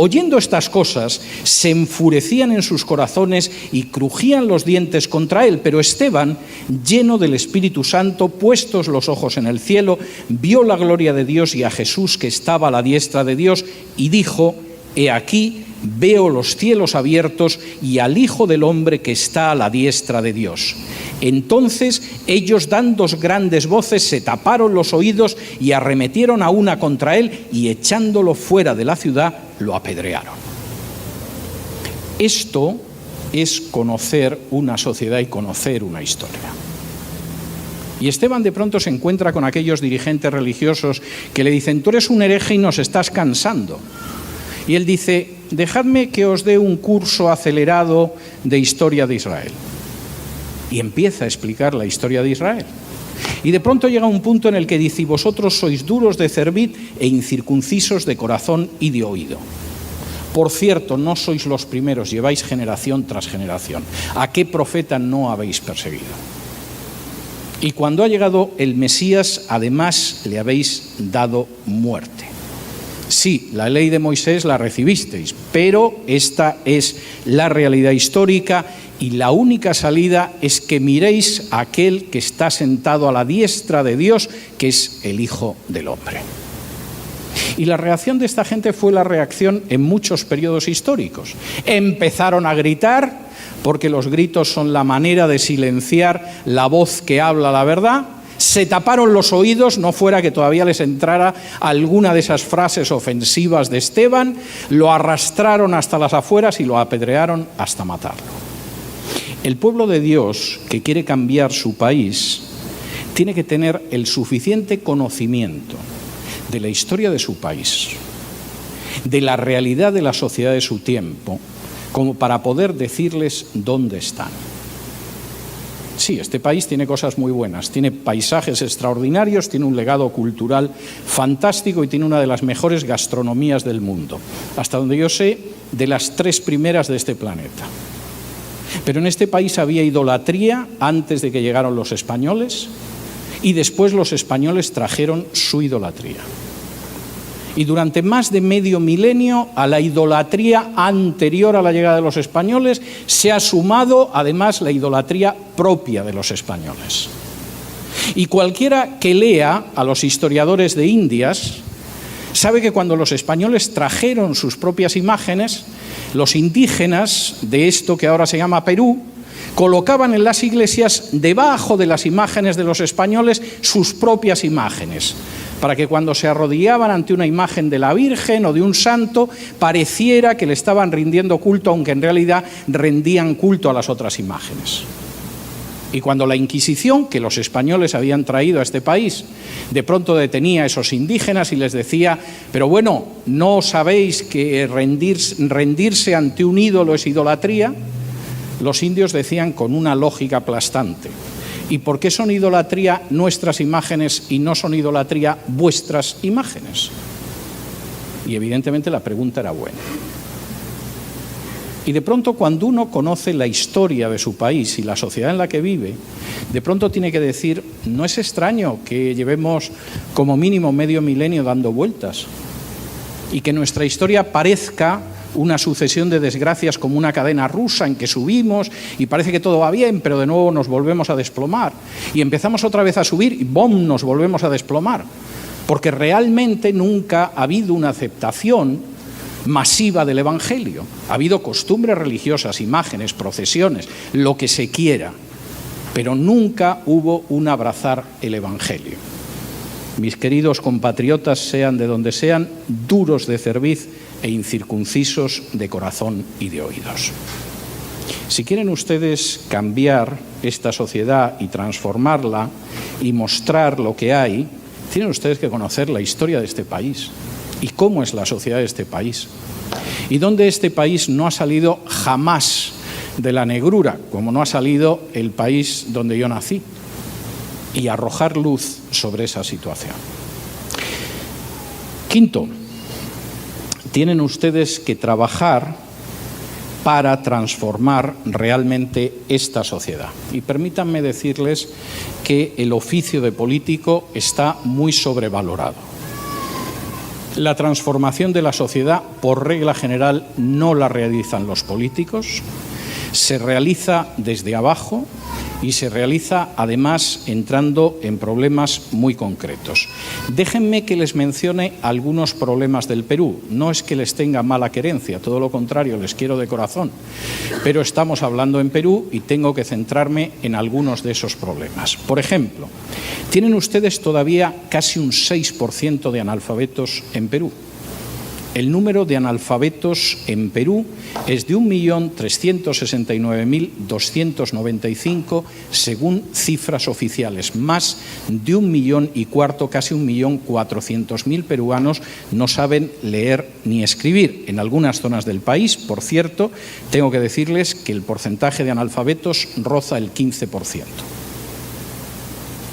Oyendo estas cosas, se enfurecían en sus corazones y crujían los dientes contra él. Pero Esteban, lleno del Espíritu Santo, puestos los ojos en el cielo, vio la gloria de Dios y a Jesús que estaba a la diestra de Dios y dijo, he aquí, veo los cielos abiertos y al Hijo del Hombre que está a la diestra de Dios. Entonces ellos, dando grandes voces, se taparon los oídos y arremetieron a una contra él y echándolo fuera de la ciudad, lo apedrearon. Esto es conocer una sociedad y conocer una historia. Y Esteban de pronto se encuentra con aquellos dirigentes religiosos que le dicen, tú eres un hereje y nos estás cansando. Y él dice, dejadme que os dé un curso acelerado de historia de Israel. Y empieza a explicar la historia de Israel. Y de pronto llega un punto en el que dice: vosotros sois duros de cerviz e incircuncisos de corazón y de oído. Por cierto, no sois los primeros, lleváis generación tras generación. ¿A qué profeta no habéis perseguido? Y cuando ha llegado el Mesías, además le habéis dado muerte. Sí, la ley de Moisés la recibisteis, pero esta es la realidad histórica y la única salida es que miréis a aquel que está sentado a la diestra de Dios, que es el Hijo del Hombre. Y la reacción de esta gente fue la reacción en muchos periodos históricos. Empezaron a gritar, porque los gritos son la manera de silenciar la voz que habla la verdad. Se taparon los oídos, no fuera que todavía les entrara alguna de esas frases ofensivas de Esteban, lo arrastraron hasta las afueras y lo apedrearon hasta matarlo. El pueblo de Dios, que quiere cambiar su país, tiene que tener el suficiente conocimiento de la historia de su país, de la realidad de la sociedad de su tiempo, como para poder decirles dónde están. Sí, este país tiene cosas muy buenas, tiene paisajes extraordinarios, tiene un legado cultural fantástico y tiene una de las mejores gastronomías del mundo, hasta donde yo sé, de las 3 primeras de este planeta. Pero en este país había idolatría antes de que llegaron los españoles y después los españoles trajeron su idolatría. Y durante más de medio milenio a la idolatría anterior a la llegada de los españoles se ha sumado además la idolatría propia de los españoles. Y cualquiera que lea a los historiadores de Indias sabe que cuando los españoles trajeron sus propias imágenes, los indígenas de esto que ahora se llama Perú colocaban en las iglesias debajo de las imágenes de los españoles sus propias imágenes, para que cuando se arrodillaban ante una imagen de la Virgen o de un santo, pareciera que le estaban rindiendo culto, aunque en realidad rendían culto a las otras imágenes. Y cuando la Inquisición, que los españoles habían traído a este país, de pronto detenía a esos indígenas y les decía: pero bueno, ¿no sabéis que rendirse ante un ídolo es idolatría? Los indios decían con una lógica aplastante: ¿y por qué son idolatría nuestras imágenes y no son idolatría vuestras imágenes? Y evidentemente la pregunta era buena. Y de pronto, cuando uno conoce la historia de su país y la sociedad en la que vive, de pronto tiene que decir: no es extraño que llevemos como mínimo medio milenio dando vueltas y que nuestra historia parezca una sucesión de desgracias como una cadena rusa en que subimos y parece que todo va bien, pero de nuevo nos volvemos a desplomar. Y empezamos otra vez a subir y ¡bom!, nos volvemos a desplomar. Porque realmente nunca ha habido una aceptación masiva del Evangelio. Ha habido costumbres religiosas, imágenes, procesiones, lo que se quiera, pero nunca hubo un abrazar el Evangelio. Mis queridos compatriotas, sean de donde sean, duros de cerviz e incircuncisos de corazón y de oídos. Si quieren ustedes cambiar esta sociedad y transformarla y mostrar lo que hay, tienen ustedes que conocer la historia de este país y cómo es la sociedad de este país y dónde este país no ha salido jamás de la negrura, como no ha salido el país donde yo nací, y arrojar luz sobre esa situación. Quinto, tienen ustedes que trabajar para transformar realmente esta sociedad. Y permítanme decirles que el oficio de político está muy sobrevalorado. La transformación de la sociedad, por regla general, no la realizan los políticos, se realiza desde abajo y se realiza además entrando en problemas muy concretos. Déjenme que les mencione algunos problemas del Perú. No es que les tenga mala querencia, todo lo contrario, les quiero de corazón. Pero estamos hablando en Perú y tengo que centrarme en algunos de esos problemas. Por ejemplo, tienen ustedes todavía casi un 6% de analfabetos en Perú. El número de analfabetos en Perú es de 1.369.295 según cifras oficiales. Más de 1,4 millones, casi 1.400.000 peruanos no saben leer ni escribir. En algunas zonas del país, por cierto, tengo que decirles que el porcentaje de analfabetos roza el 15%.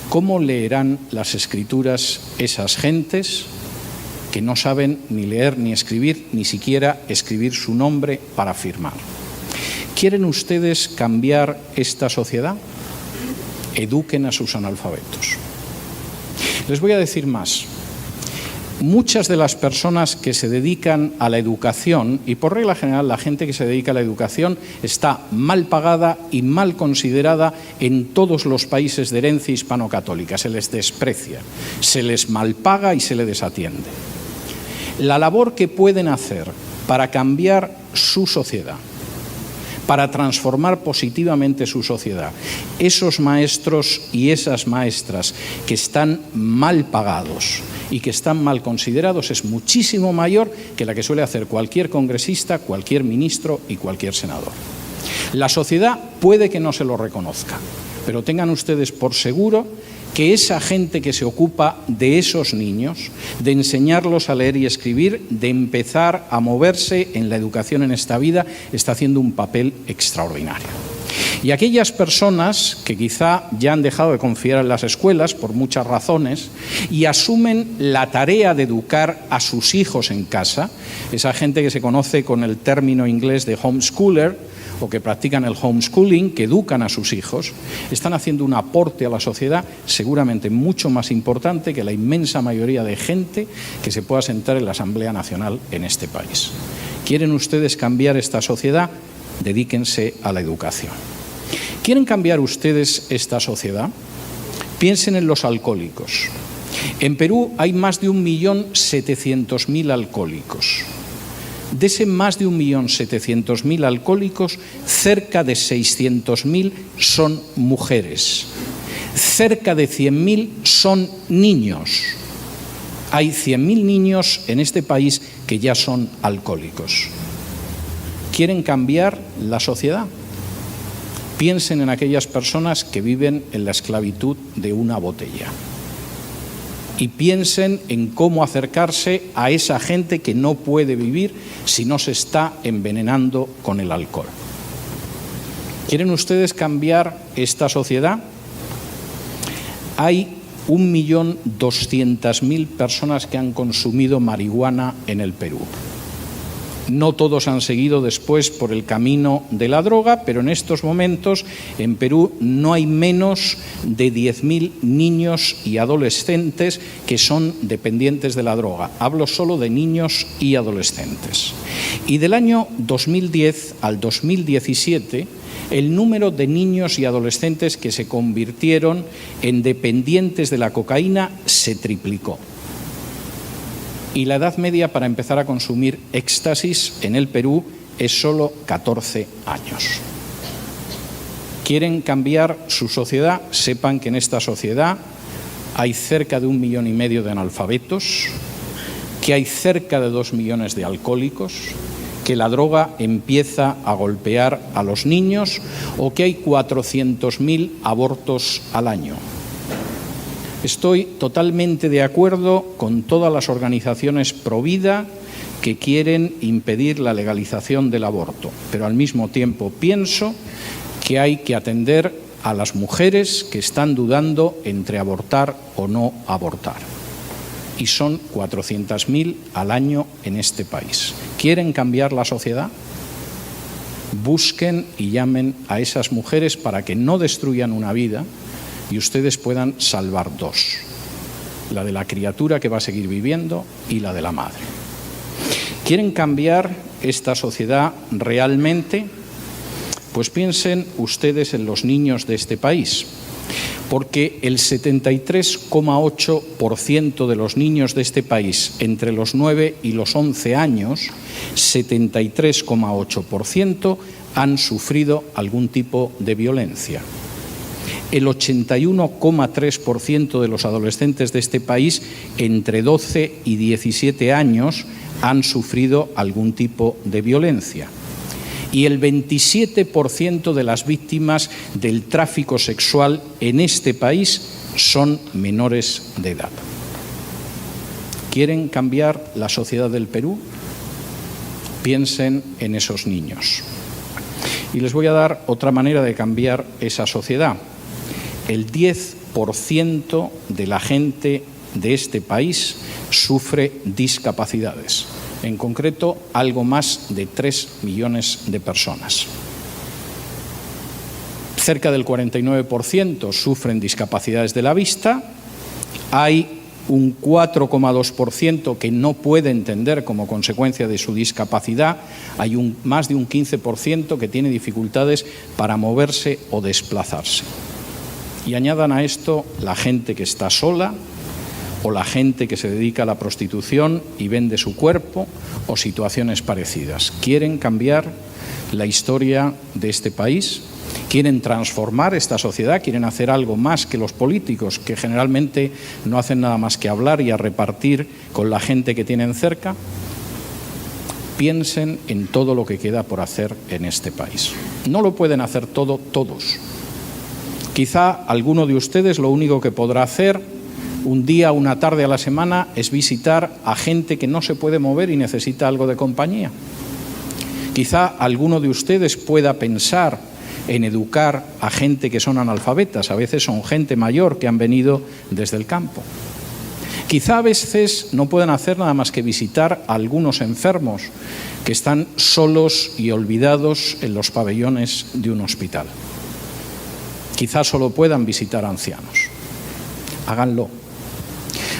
¿Cómo leerán las escrituras esas gentes que no saben ni leer ni escribir, ni siquiera escribir su nombre para firmar? ¿Quieren ustedes cambiar esta sociedad? Eduquen a sus analfabetos. Les voy a decir más. Muchas de las personas que se dedican a la educación, y por regla general la gente que se dedica a la educación está mal pagada y mal considerada en todos los países de herencia hispano-católica. Se les desprecia, se les malpaga y se les desatiende. La labor que pueden hacer para cambiar su sociedad, para transformar positivamente su sociedad, esos maestros y esas maestras que están mal pagados y que están mal considerados, es muchísimo mayor que la que suele hacer cualquier congresista, cualquier ministro y cualquier senador. La sociedad puede que no se lo reconozca, pero tengan ustedes por seguro que esa gente que se ocupa de esos niños, de enseñarlos a leer y escribir, de empezar a moverse en la educación en esta vida, está haciendo un papel extraordinario. Y aquellas personas que quizá ya han dejado de confiar en las escuelas por muchas razones y asumen la tarea de educar a sus hijos en casa, esa gente que se conoce con el término inglés de homeschooler, o que practican el homeschooling, que educan a sus hijos, están haciendo un aporte a la sociedad seguramente mucho más importante que la inmensa mayoría de gente que se pueda sentar en la Asamblea Nacional en este país. ¿Quieren ustedes cambiar esta sociedad? Dedíquense a la educación. ¿Quieren cambiar ustedes esta sociedad? Piensen en los alcohólicos. En Perú hay más de 1.700.000 alcohólicos. De ese más de 1.700.000 alcohólicos, cerca de 600.000 son mujeres. Cerca de 100.000 son niños. Hay 100.000 niños en este país que ya son alcohólicos. ¿Quieren cambiar la sociedad? Piensen en aquellas personas que viven en la esclavitud de una botella. Y piensen en cómo acercarse a esa gente que no puede vivir si no se está envenenando con el alcohol. ¿Quieren ustedes cambiar esta sociedad? Hay 1.200.000 personas que han consumido marihuana en el Perú. No todos han seguido después por el camino de la droga, pero en estos momentos en Perú no hay menos de 10.000 niños y adolescentes que son dependientes de la droga. Hablo solo de niños y adolescentes. Y del año 2010 al 2017, el número de niños y adolescentes que se convirtieron en dependientes de la cocaína se triplicó. Y la edad media para empezar a consumir éxtasis en el Perú es solo 14 años. ¿Quieren cambiar su sociedad? Sepan que en esta sociedad hay cerca de 1,5 millones de analfabetos, que hay cerca de 2 millones de alcohólicos, que la droga empieza a golpear a los niños o que hay 400.000 abortos al año. Estoy totalmente de acuerdo con todas las organizaciones pro vida que quieren impedir la legalización del aborto, pero al mismo tiempo pienso que hay que atender a las mujeres que están dudando entre abortar o no abortar. Y son 400.000 al año en este país. ¿Quieren cambiar la sociedad? Busquen y llamen a esas mujeres para que no destruyan una vida y ustedes puedan salvar dos, la de la criatura que va a seguir viviendo y la de la madre. ¿Quieren cambiar esta sociedad realmente? Pues piensen ustedes en los niños de este país, porque el 73,8% de los niños de este país entre los 9 y los 11 años, 73,8% han sufrido algún tipo de violencia. El 81,3% de los adolescentes de este país entre 12 y 17 años han sufrido algún tipo de violencia. Y el 27% de las víctimas del tráfico sexual en este país son menores de edad. ¿Quieren cambiar la sociedad del Perú? Piensen en esos niños. Y les voy a dar otra manera de cambiar esa sociedad. El 10% de la gente de este país sufre discapacidades. En concreto, algo más de 3 millones de personas. Cerca del 49% sufren discapacidades de la vista. Hay un 4,2% que no puede entender como consecuencia de su discapacidad. Hay más de un 15% que tiene dificultades para moverse o desplazarse. Y añadan a esto la gente que está sola, o la gente que se dedica a la prostitución y vende su cuerpo, o situaciones parecidas. ¿Quieren cambiar la historia de este país? ¿Quieren transformar esta sociedad? ¿Quieren hacer algo más que los políticos, que generalmente no hacen nada más que hablar y a repartir con la gente que tienen cerca? Piensen en todo lo que queda por hacer en este país. No lo pueden hacer todo todos. Quizá alguno de ustedes lo único que podrá hacer un día, una tarde a la semana, es visitar a gente que no se puede mover y necesita algo de compañía. Quizá alguno de ustedes pueda pensar en educar a gente que son analfabetas. A veces son gente mayor que han venido desde el campo. Quizá a veces no puedan hacer nada más que visitar a algunos enfermos que están solos y olvidados en los pabellones de un hospital. Quizá solo puedan visitar a ancianos. Háganlo,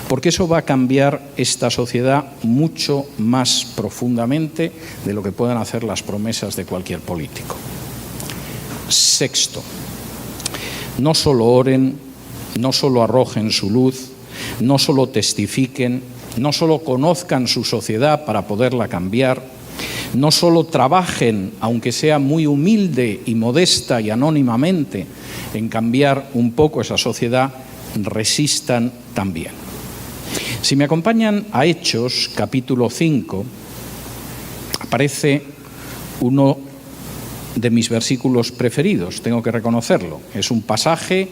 porque eso va a cambiar esta sociedad mucho más profundamente de lo que puedan hacer las promesas de cualquier político. Sexto, no solo oren, no solo arrojen su luz, no solo testifiquen, no solo conozcan su sociedad para poderla cambiar, no solo trabajen, aunque sea muy humilde y modesta y anónimamente, en cambiar un poco esa sociedad, resistan también. Si me acompañan a Hechos, capítulo 5, aparece uno de mis versículos preferidos, tengo que reconocerlo. Es un pasaje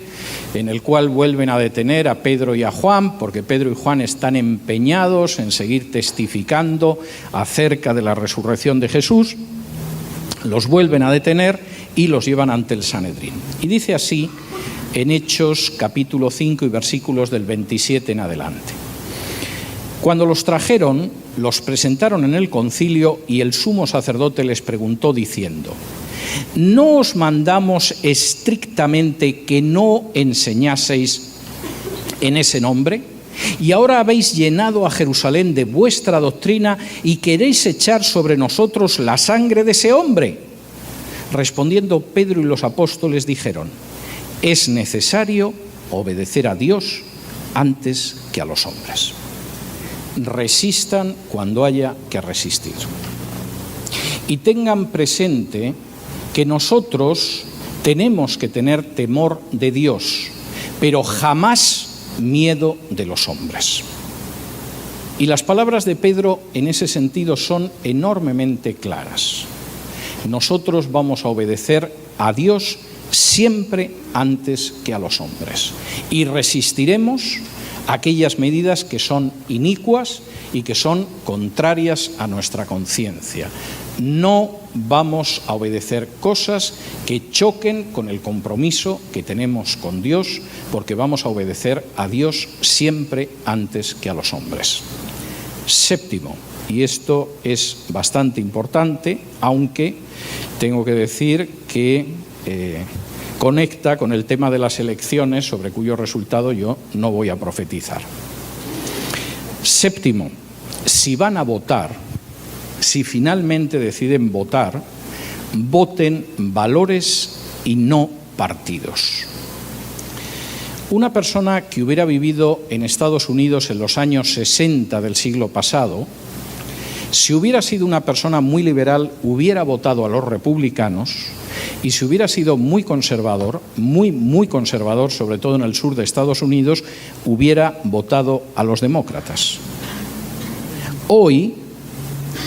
en el cual vuelven a detener a Pedro y a Juan, porque Pedro y Juan están empeñados en seguir testificando acerca de la resurrección de Jesús. Los vuelven a detener y los llevan ante el Sanedrín. Y dice así en Hechos capítulo 5 y versículos del 27 en adelante. Cuando los trajeron, los presentaron en el concilio y el sumo sacerdote les preguntó diciendo: ¿no os mandamos estrictamente que no enseñaseis en ese nombre? Y ahora habéis llenado a Jerusalén de vuestra doctrina y queréis echar sobre nosotros la sangre de ese hombre. Respondiendo Pedro y los apóstoles dijeron: es necesario obedecer a Dios antes que a los hombres. Resistan cuando haya que resistir. Y tengan presente que nosotros tenemos que tener temor de Dios, pero jamás miedo de los hombres. Y las palabras de Pedro en ese sentido son enormemente claras. Nosotros vamos a obedecer a Dios siempre antes que a los hombres. Y resistiremos aquellas medidas que son inicuas y que son contrarias a nuestra conciencia. No vamos a obedecer cosas que choquen con el compromiso que tenemos con Dios, porque vamos a obedecer a Dios siempre antes que a los hombres. Séptimo, y esto es bastante importante, aunque tengo que decir que conecta con el tema de las elecciones, sobre cuyo resultado yo no voy a profetizar. Séptimo, si van a votar, si finalmente deciden votar, voten valores y no partidos. Una persona que hubiera vivido en Estados Unidos en los años 60 del siglo pasado, si hubiera sido una persona muy liberal, hubiera votado a los republicanos, y si hubiera sido muy conservador, muy conservador, sobre todo en el sur de Estados Unidos, hubiera votado a los demócratas. Hoy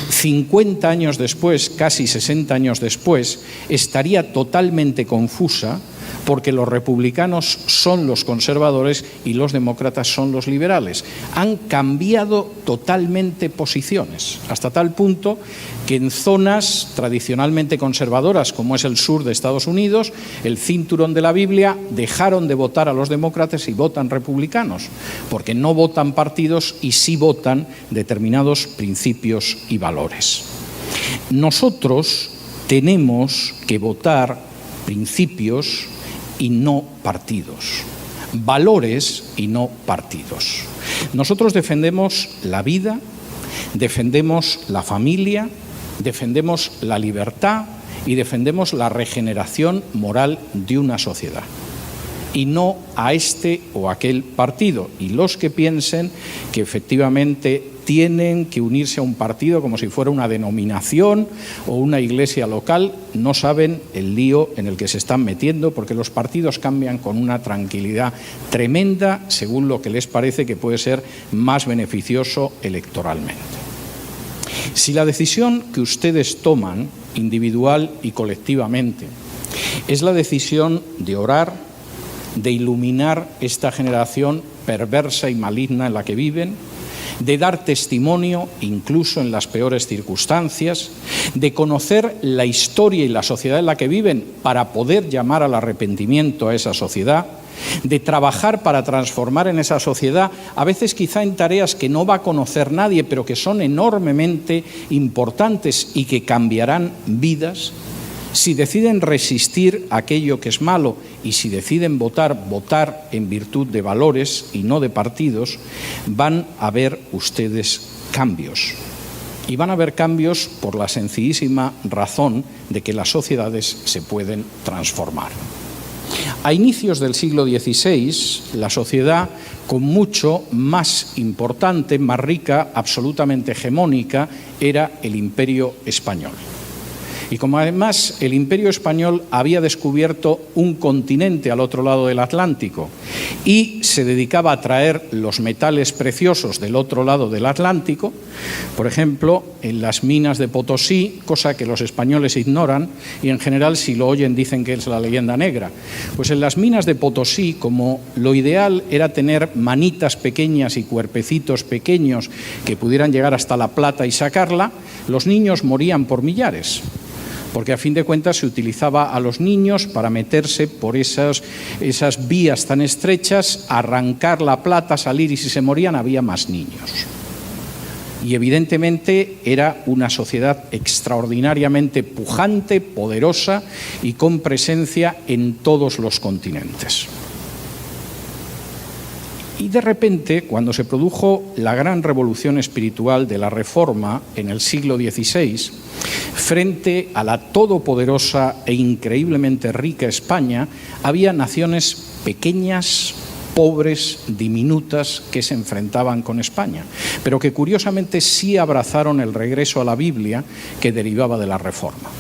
50 años después, casi 60 años después, estaría totalmente confusa, porque los republicanos son los conservadores y los demócratas son los liberales. Han cambiado totalmente posiciones, hasta tal punto que en zonas tradicionalmente conservadoras, como es el sur de Estados Unidos, el cinturón de la Biblia, dejaron de votar a los demócratas y votan republicanos, porque no votan partidos y sí votan determinados principios y valores. Nosotros tenemos que votar principios y no partidos, valores y no partidos. Nosotros defendemos la vida, defendemos la familia, defendemos la libertad y defendemos la regeneración moral de una sociedad, y no a este o aquel partido. Y los que piensen que efectivamente tienen que unirse a un partido como si fuera una denominación o una iglesia local, no saben el lío en el que se están metiendo, porque los partidos cambian con una tranquilidad tremenda según lo que les parece que puede ser más beneficioso electoralmente. Si la decisión que ustedes toman, individual y colectivamente, es la decisión de orar, de iluminar esta generación perversa y maligna en la que viven, de dar testimonio incluso en las peores circunstancias, de conocer la historia y la sociedad en la que viven para poder llamar al arrepentimiento a esa sociedad, de trabajar para transformar en esa sociedad, a veces quizá en tareas que no va a conocer nadie, pero que son enormemente importantes y que cambiarán vidas. Si deciden resistir aquello que es malo y si deciden votar en virtud de valores y no de partidos, van a ver ustedes cambios. Y van a haber cambios por la sencillísima razón de que las sociedades se pueden transformar. A inicios del siglo XVI, la sociedad con mucho más importante, más rica, absolutamente hegemónica, era el Imperio Español. Y como además el Imperio Español había descubierto un continente al otro lado del Atlántico y se dedicaba a traer los metales preciosos del otro lado del Atlántico, por ejemplo, en las minas de Potosí, cosa que los españoles ignoran y en general si lo oyen dicen que es la leyenda negra, pues en las minas de Potosí, como lo ideal era tener manitas pequeñas y cuerpecitos pequeños que pudieran llegar hasta la plata y sacarla, los niños morían por millares, porque a fin de cuentas se utilizaba a los niños para meterse por esas vías tan estrechas, arrancar la plata, salir, y si se morían había más niños. Y evidentemente era una sociedad extraordinariamente pujante, poderosa y con presencia en todos los continentes. Y de repente, cuando se produjo la gran revolución espiritual de la Reforma en el siglo XVI, frente a la todopoderosa e increíblemente rica España, había naciones pequeñas, pobres, diminutas, que se enfrentaban con España, pero que curiosamente sí abrazaron el regreso a la Biblia que derivaba de la Reforma.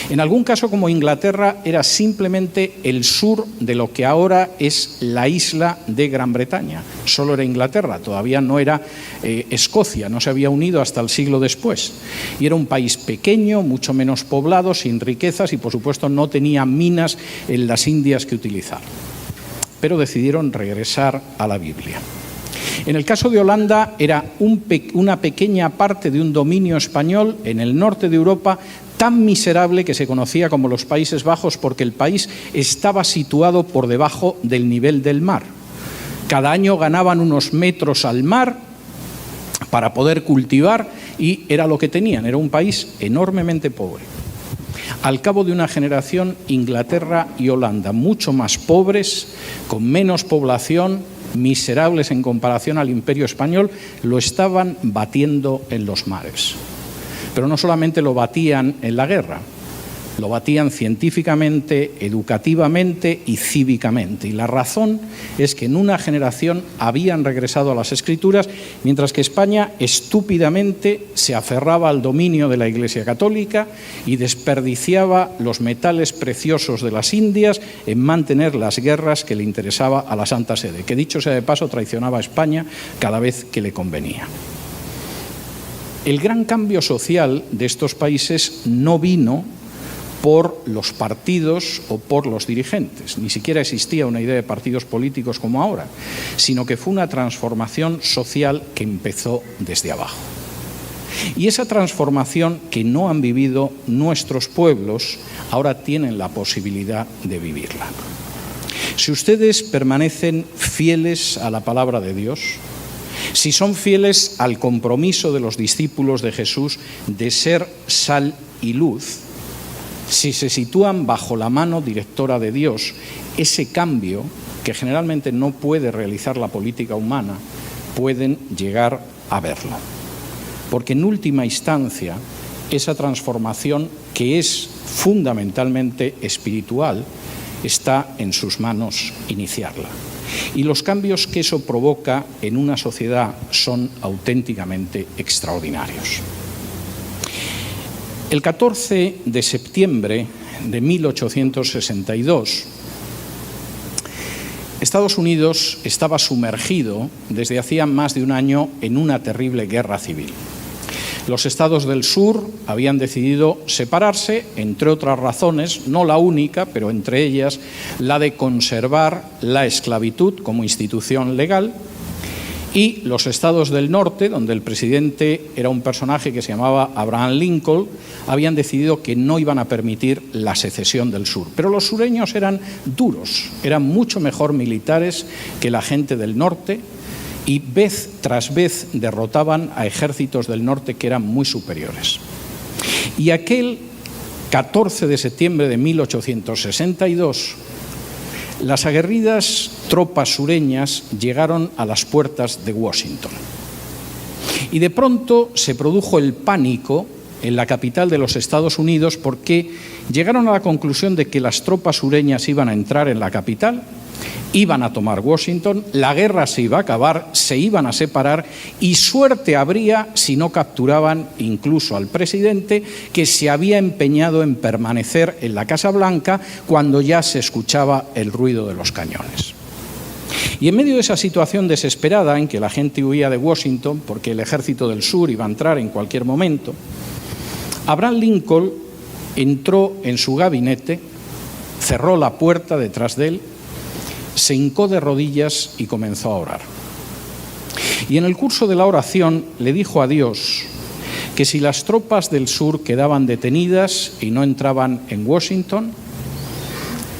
En algún caso, como Inglaterra, era simplemente el sur de lo que ahora es la isla de Gran Bretaña. Solo era Inglaterra, todavía no era Escocia, no se había unido hasta el siglo después. Y era un país pequeño, mucho menos poblado, sin riquezas y, por supuesto, no tenía minas en las Indias que utilizar. Pero decidieron regresar a la Biblia. En el caso de Holanda era una pequeña parte de un dominio español en el norte de Europa, tan miserable que se conocía como los Países Bajos, porque el país estaba situado por debajo del nivel del mar. Cada año ganaban unos metros al mar para poder cultivar y era lo que tenían, era un país enormemente pobre. Al cabo de una generación, Inglaterra y Holanda, mucho más pobres, con menos población, miserables en comparación al Imperio Español, lo estaban batiendo en los mares. Pero no solamente lo batían en la guerra, lo batían científicamente, educativamente y cívicamente. Y la razón es que en una generación habían regresado a las Escrituras, mientras que España estúpidamente se aferraba al dominio de la Iglesia Católica y desperdiciaba los metales preciosos de las Indias en mantener las guerras que le interesaba a la Santa Sede, que dicho sea de paso traicionaba a España cada vez que le convenía. El gran cambio social de estos países no vino por los partidos o por los dirigentes. Ni siquiera existía una idea de partidos políticos como ahora, sino que fue una transformación social que empezó desde abajo. Y esa transformación que no han vivido nuestros pueblos, ahora tienen la posibilidad de vivirla. Si ustedes permanecen fieles a la palabra de Dios, si son fieles al compromiso de los discípulos de Jesús de ser sal y luz, si se sitúan bajo la mano directora de Dios, ese cambio, que generalmente no puede realizar la política humana, pueden llegar a verlo. Porque en última instancia, esa transformación, que es fundamentalmente espiritual, está en sus manos iniciarla. Y los cambios que eso provoca en una sociedad son auténticamente extraordinarios. El 14 de septiembre de 1862, Estados Unidos estaba sumergido desde hacía más de un año en una terrible guerra civil. Los estados del sur habían decidido separarse, entre otras razones, no la única, pero entre ellas la de conservar la esclavitud como institución legal, y los estados del norte, donde el presidente era un personaje que se llamaba Abraham Lincoln, habían decidido que no iban a permitir la secesión del sur. Pero los sureños eran duros, eran mucho mejor militares que la gente del norte, y vez tras vez derrotaban a ejércitos del norte que eran muy superiores. Y aquel 14 de septiembre de 1862, las aguerridas tropas sureñas llegaron a las puertas de Washington. Y de pronto se produjo el pánico en la capital de los Estados Unidos, porque llegaron a la conclusión de que las tropas sureñas iban a entrar en la capital, iban a tomar Washington, la guerra se iba a acabar, se iban a separar y suerte habría si no capturaban incluso al presidente, que se había empeñado en permanecer en la Casa Blanca cuando ya se escuchaba el ruido de los cañones. Y en medio de esa situación desesperada en que la gente huía de Washington porque el ejército del sur iba a entrar en cualquier momento, Abraham Lincoln entró en su gabinete, cerró la puerta detrás de él, se hincó de rodillas y comenzó a orar. Y en el curso de la oración le dijo a Dios que si las tropas del sur quedaban detenidas y no entraban en Washington,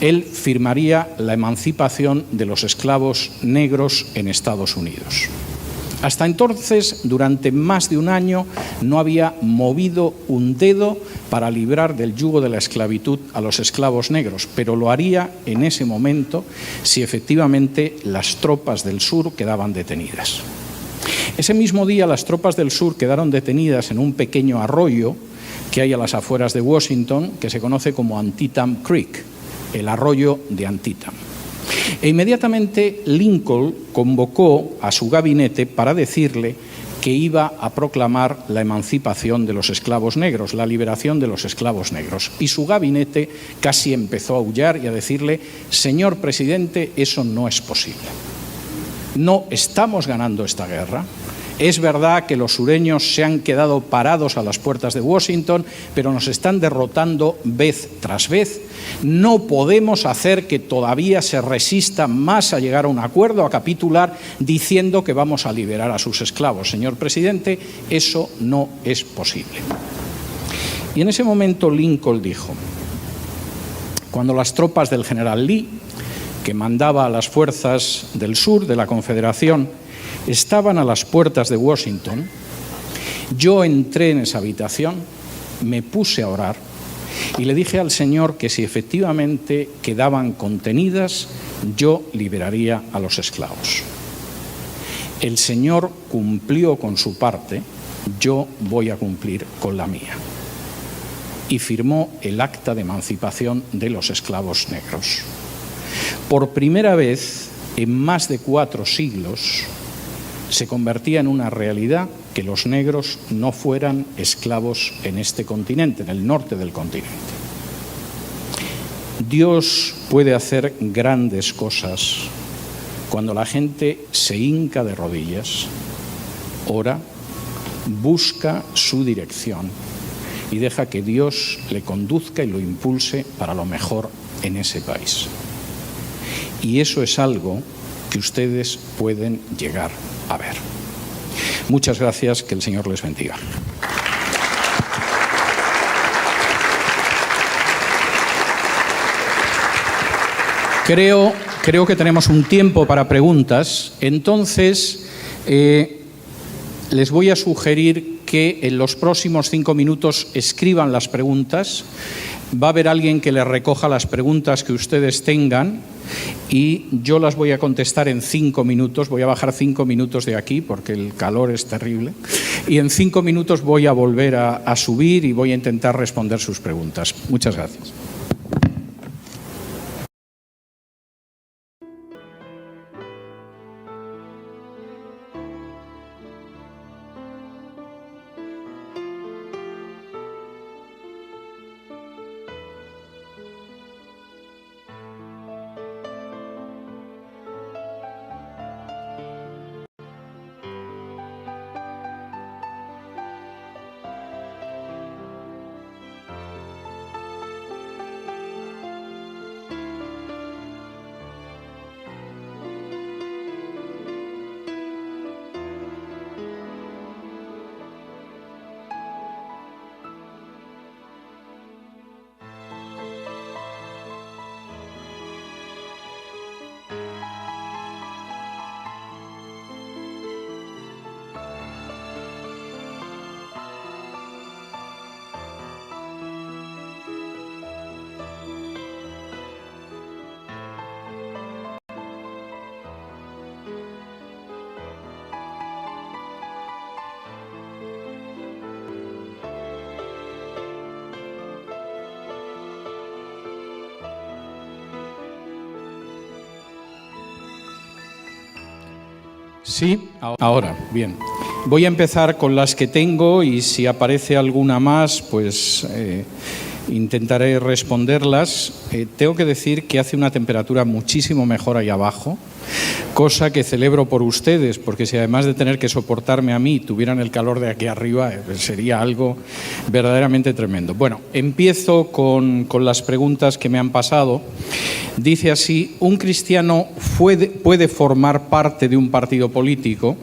él firmaría la emancipación de los esclavos negros en Estados Unidos. Hasta entonces, durante más de un año, no había movido un dedo para librar del yugo de la esclavitud a los esclavos negros, pero lo haría en ese momento si efectivamente las tropas del sur quedaban detenidas. Ese mismo día las tropas del sur quedaron detenidas en un pequeño arroyo que hay a las afueras de Washington, que se conoce como Antietam Creek, el arroyo de Antietam. E inmediatamente Lincoln convocó a su gabinete para decirle que iba a proclamar la emancipación de los esclavos negros, la liberación de los esclavos negros. Y su gabinete casi empezó a aullar y a decirle: señor presidente, eso no es posible. No estamos ganando esta guerra. Es verdad que los sureños se han quedado parados a las puertas de Washington, pero nos están derrotando vez tras vez. No podemos hacer que todavía se resista más a llegar a un acuerdo, a capitular, diciendo que vamos a liberar a sus esclavos. Señor presidente, eso no es posible. Y en ese momento Lincoln dijo: cuando las tropas del general Lee, que mandaba a las fuerzas del sur de la Confederación, estaban a las puertas de Washington, yo entré en esa habitación, me puse a orar y le dije al Señor que si efectivamente quedaban contenidas, yo liberaría a los esclavos. El Señor cumplió con su parte, yo voy a cumplir con la mía. Y firmó el acta de emancipación de los esclavos negros. Por primera vez en más de 4 siglos, se convertía en una realidad que los negros no fueran esclavos en este continente, en el norte del continente. Dios puede hacer grandes cosas cuando la gente se hinca de rodillas, ora busca su dirección y deja que Dios le conduzca y lo impulse para lo mejor en ese país. Y eso es algo que ustedes pueden llegar a ver. Muchas gracias, que el Señor les bendiga. Creo que tenemos un tiempo para preguntas, entonces les voy a sugerir que en los próximos 5 minutos escriban las preguntas. Va a haber alguien que les recoja las preguntas que ustedes tengan y yo las voy a contestar en 5 minutos. Voy a bajar 5 minutos de aquí porque el calor es terrible y en 5 minutos voy a volver a subir y voy a intentar responder sus preguntas. Muchas gracias. Sí, ahora, bien. Voy a empezar con las que tengo y si aparece alguna más, pues intentaré responderlas. Tengo que decir que hace una temperatura muchísimo mejor ahí abajo, cosa que celebro por ustedes, porque si además de tener que soportarme a mí tuvieran el calor de aquí arriba, sería algo verdaderamente tremendo. Bueno, empiezo con las preguntas que me han pasado. Dice así: ¿un cristiano puede formar parte de un partido político?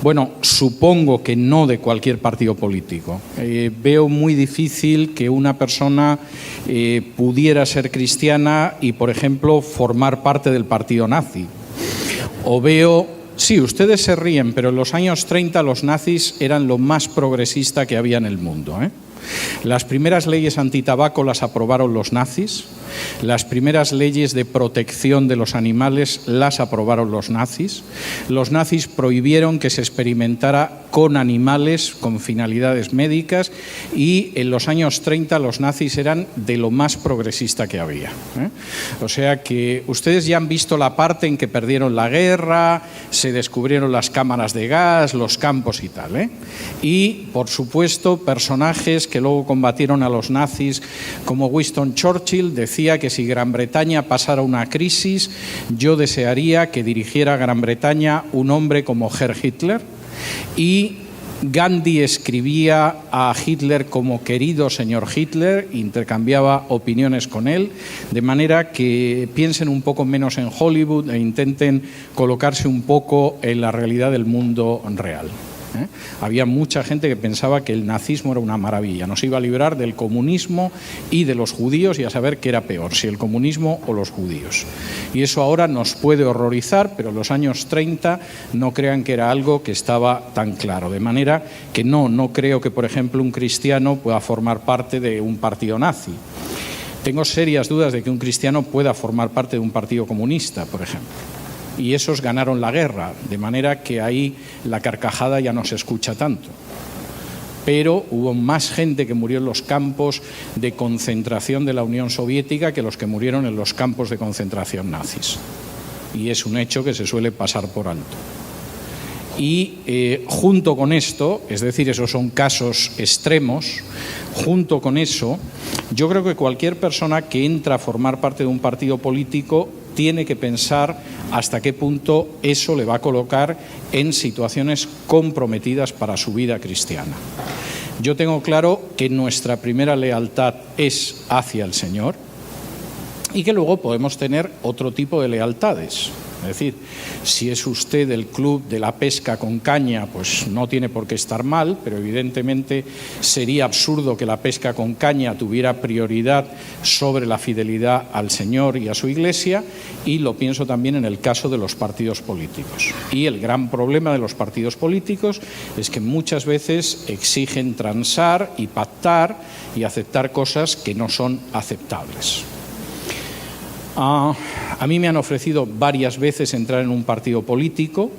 Bueno, supongo que no de cualquier partido político. Veo muy difícil que una persona pudiera ser cristiana y, por ejemplo, formar parte del partido nazi. O veo... Sí, ustedes se ríen, pero en los años 30 los nazis eran lo más progresista que había en el mundo, ¿eh? Las primeras leyes antitabaco las aprobaron los nazis, las primeras leyes de protección de los animales las aprobaron los nazis prohibieron que se experimentara con animales con finalidades médicas y en los años 30 los nazis eran de lo más progresista que había, ¿eh? O sea que ustedes ya han visto la parte en que perdieron la guerra, se descubrieron las cámaras de gas, los campos y tal, ¿eh? Y, por supuesto, personajes que luego combatieron a los nazis, como Winston Churchill, decía que si Gran Bretaña pasara una crisis, yo desearía que dirigiera Gran Bretaña un hombre como Herr Hitler. Y Gandhi escribía a Hitler como querido señor Hitler, intercambiaba opiniones con él, de manera que piensen un poco menos en Hollywood e intenten colocarse un poco en la realidad del mundo real. Había mucha gente que pensaba que el nazismo era una maravilla, nos iba a librar del comunismo y de los judíos y a saber qué era peor, si el comunismo o los judíos. Y eso ahora nos puede horrorizar, pero en los años 30 no crean que era algo que estaba tan claro. De manera que no creo que, por ejemplo, un cristiano pueda formar parte de un partido nazi. Tengo serias dudas de que un cristiano pueda formar parte de un partido comunista, por ejemplo. Y esos ganaron la guerra, de manera que ahí la carcajada ya no se escucha tanto. Pero hubo más gente que murió en los campos de concentración de la Unión Soviética que los que murieron en los campos de concentración nazis. Y es un hecho que se suele pasar por alto. Y junto con esto, es decir, esos son casos extremos, junto con eso, yo creo que cualquier persona que entra a formar parte de un partido político tiene que pensar hasta qué punto eso le va a colocar en situaciones comprometidas para su vida cristiana. Yo tengo claro que nuestra primera lealtad es hacia el Señor y que luego podemos tener otro tipo de lealtades. Es decir, si es usted del club de la pesca con caña, pues no tiene por qué estar mal, pero evidentemente sería absurdo que la pesca con caña tuviera prioridad sobre la fidelidad al Señor y a su Iglesia, y lo pienso también en el caso de los partidos políticos. Y el gran problema de los partidos políticos es que muchas veces exigen transar y pactar y aceptar cosas que no son aceptables. A mí me han ofrecido varias veces entrar en un partido político.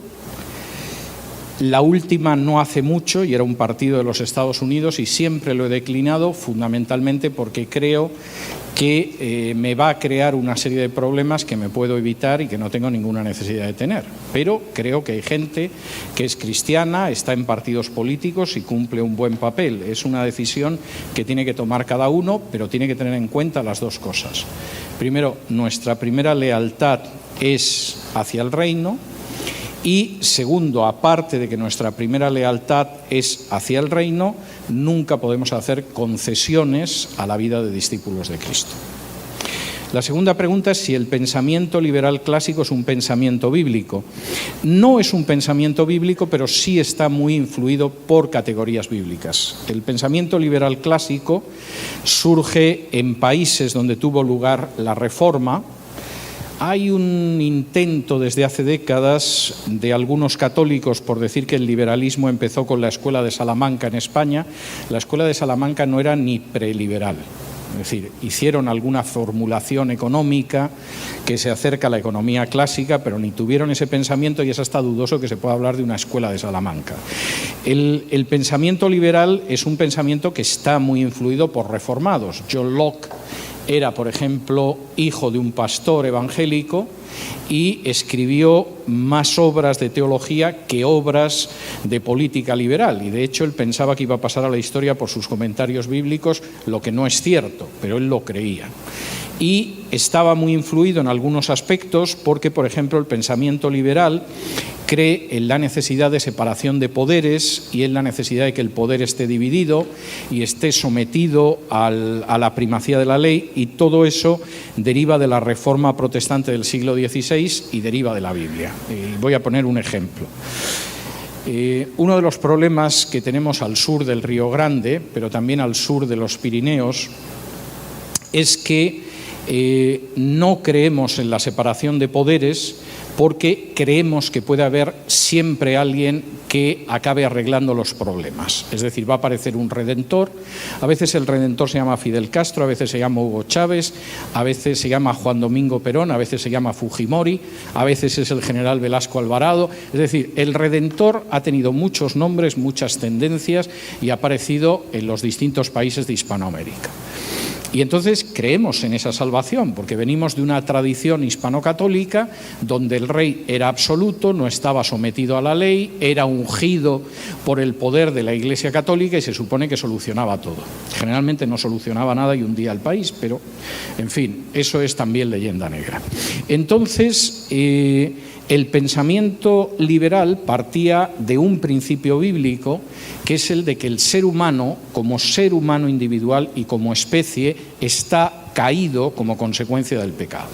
La última no hace mucho y era un partido de los Estados Unidos y siempre lo he declinado, fundamentalmente porque creo que me va a crear una serie de problemas que me puedo evitar y que no tengo ninguna necesidad de tener. Pero creo que hay gente que es cristiana, está en partidos políticos y cumple un buen papel. Es una decisión que tiene que tomar cada uno, pero tiene que tener en cuenta las dos cosas. Primero, nuestra primera lealtad es hacia el reino. Y segundo, aparte de que nuestra primera lealtad es hacia el reino, nunca podemos hacer concesiones a la vida de discípulos de Cristo. La segunda pregunta es si el pensamiento liberal clásico es un pensamiento bíblico. No es un pensamiento bíblico, pero sí está muy influido por categorías bíblicas. El pensamiento liberal clásico surge en países donde tuvo lugar la Reforma. Hay un intento desde hace décadas de algunos católicos por decir que el liberalismo empezó con la Escuela de Salamanca en España. La Escuela de Salamanca no era ni preliberal. Es decir, hicieron alguna formulación económica que se acerca a la economía clásica, pero ni tuvieron ese pensamiento y es hasta dudoso que se pueda hablar de una Escuela de Salamanca. El pensamiento liberal es un pensamiento que está muy influido por reformados. John Locke era, por ejemplo, hijo de un pastor evangélico y escribió más obras de teología que obras de política liberal. Y de hecho él pensaba que iba a pasar a la historia por sus comentarios bíblicos, lo que no es cierto, pero él lo creía. Y estaba muy influido en algunos aspectos porque, por ejemplo, el pensamiento liberal cree en la necesidad de separación de poderes y en la necesidad de que el poder esté dividido y esté sometido a la primacía de la ley, y todo eso deriva de la Reforma protestante del siglo XVI y deriva de la Biblia. Voy a poner un ejemplo. Uno de los problemas que tenemos al sur del Río Grande, pero también al sur de los Pirineos, es que no creemos en la separación de poderes porque creemos que puede haber siempre alguien que acabe arreglando los problemas. Es decir, va a aparecer un redentor. A veces el redentor se llama Fidel Castro, a veces se llama Hugo Chávez, a veces se llama Juan Domingo Perón, a veces se llama Fujimori, a veces es el general Velasco Alvarado. Es decir, el redentor ha tenido muchos nombres, muchas tendencias y ha aparecido en los distintos países de Hispanoamérica. Y entonces creemos en esa salvación, porque venimos de una tradición hispano-católica donde el rey era absoluto, no estaba sometido a la ley, era ungido por el poder de la Iglesia Católica y se supone que solucionaba todo. Generalmente no solucionaba nada y hundía al país, pero, en fin, eso es también leyenda negra. Entonces, el pensamiento liberal partía de un principio bíblico, que es el de que el ser humano, como ser humano individual y como especie, está caído como consecuencia del pecado.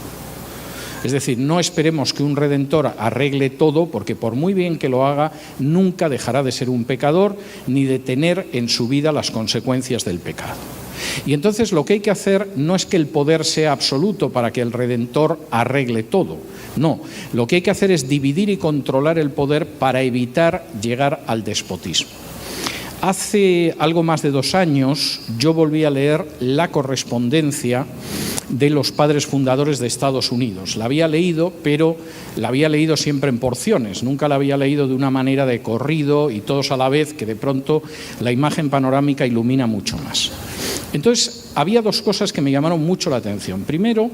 Es decir, no esperemos que un redentor arregle todo, porque por muy bien que lo haga, nunca dejará de ser un pecador ni de tener en su vida las consecuencias del pecado. Y entonces lo que hay que hacer no es que el poder sea absoluto para que el redentor arregle todo. No, lo que hay que hacer es dividir y controlar el poder para evitar llegar al despotismo. Hace algo más de 2 años yo volví a leer la correspondencia de los padres fundadores de Estados Unidos. La había leído, pero la había leído siempre en porciones, nunca la había leído de una manera de corrido y todos a la vez, que de pronto la imagen panorámica ilumina mucho más. Entonces, había 2 cosas que me llamaron mucho la atención. Primero,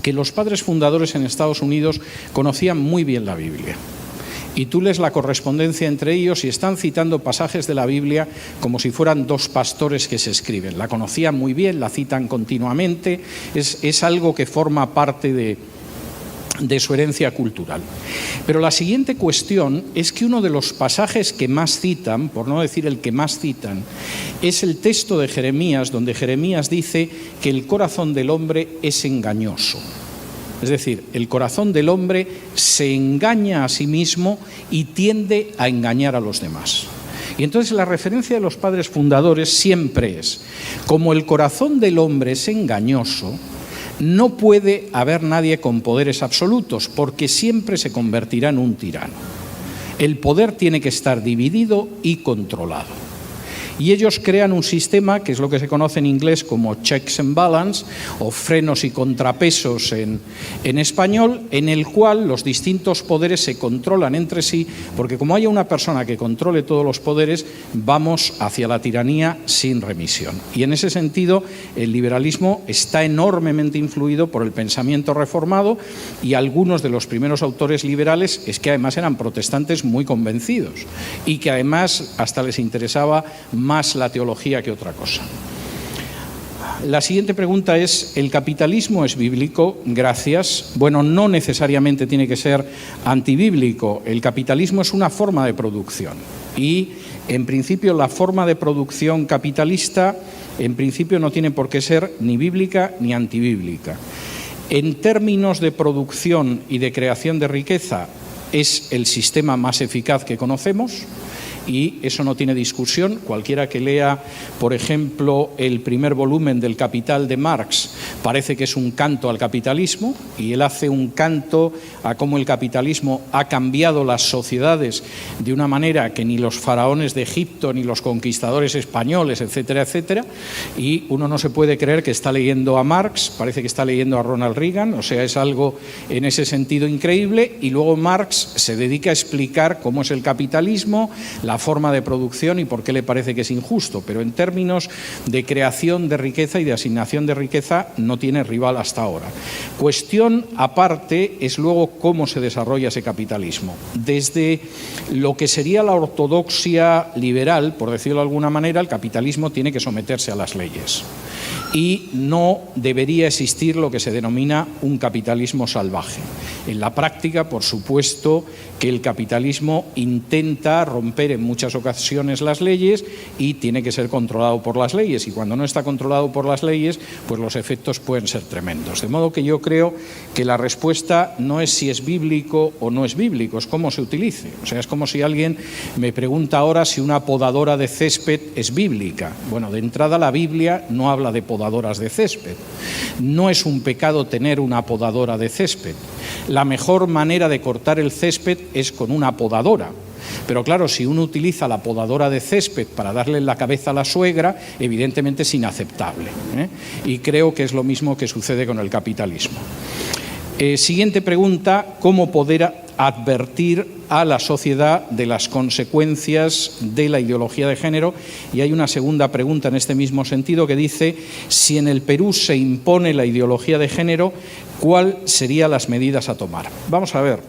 que los padres fundadores en Estados Unidos conocían muy bien la Biblia. Y tú lees la correspondencia entre ellos y están citando pasajes de la Biblia como si fueran 2 pastores que se escriben. La conocían muy bien, la citan continuamente, es algo que forma parte de su herencia cultural. Pero la siguiente cuestión es que uno de los pasajes que más citan, por no decir el que más citan, es el texto de Jeremías, donde Jeremías dice que el corazón del hombre es engañoso. Es decir, el corazón del hombre se engaña a sí mismo y tiende a engañar a los demás. Y entonces la referencia de los padres fundadores siempre es, como el corazón del hombre es engañoso, no puede haber nadie con poderes absolutos, porque siempre se convertirá en un tirano. El poder tiene que estar dividido y controlado. Y ellos crean un sistema que es lo que se conoce en inglés como checks and balance, o frenos y contrapesos en español, en el cual los distintos poderes se controlan entre sí, porque como haya una persona que controle todos los poderes, vamos hacia la tiranía sin remisión. Y en ese sentido, el liberalismo está enormemente influido por el pensamiento reformado, y algunos de los primeros autores liberales es que además eran protestantes muy convencidos y que además hasta les interesaba más la teología que otra cosa. La siguiente pregunta es, ¿el capitalismo es bíblico? Gracias. Bueno, no necesariamente tiene que ser antibíblico. El capitalismo es una forma de producción y, en principio, la forma de producción capitalista, en principio, no tiene por qué ser ni bíblica ni antibíblica. En términos de producción y de creación de riqueza, es el sistema más eficaz que conocemos. Y eso no tiene discusión. Cualquiera que lea, por ejemplo, el primer volumen del Capital de Marx, parece que es un canto al capitalismo, y él hace un canto a cómo el capitalismo ha cambiado las sociedades de una manera que ni los faraones de Egipto, ni los conquistadores españoles, etcétera, etcétera, y uno no se puede creer que está leyendo a Marx, parece que está leyendo a Ronald Reagan, o sea, es algo en ese sentido increíble, y luego Marx se dedica a explicar cómo es el capitalismo, la forma de producción y por qué le parece que es injusto, pero en términos de creación de riqueza y de asignación de riqueza no tiene rival hasta ahora. Cuestión aparte es luego cómo se desarrolla ese capitalismo. Desde lo que sería la ortodoxia liberal, por decirlo de alguna manera, el capitalismo tiene que someterse a las leyes y no debería existir lo que se denomina un capitalismo salvaje. En la práctica, por supuesto, que el capitalismo intenta romper en muchas ocasiones las leyes y tiene que ser controlado por las leyes, y cuando no está controlado por las leyes, pues los efectos pueden ser tremendos. De modo que yo creo que la respuesta no es si es bíblico o no es bíblico, es cómo se utilice. O sea, es como si alguien me pregunta ahora si una podadora de césped es bíblica. Bueno, de entrada la Biblia no habla de podadoras de césped. No es un pecado tener una podadora de césped. La mejor manera de cortar el césped es con una podadora. Pero claro, si uno utiliza la podadora de césped para darle en la cabeza a la suegra, evidentemente es inaceptable, ¿eh? Y creo que es lo mismo que sucede con el capitalismo. Siguiente pregunta, ¿cómo poder advertir a la sociedad de las consecuencias de la ideología de género? Y hay una segunda pregunta en este mismo sentido que dice, si en el Perú se impone la ideología de género, ¿cuáles serían las medidas a tomar? Vamos a ver,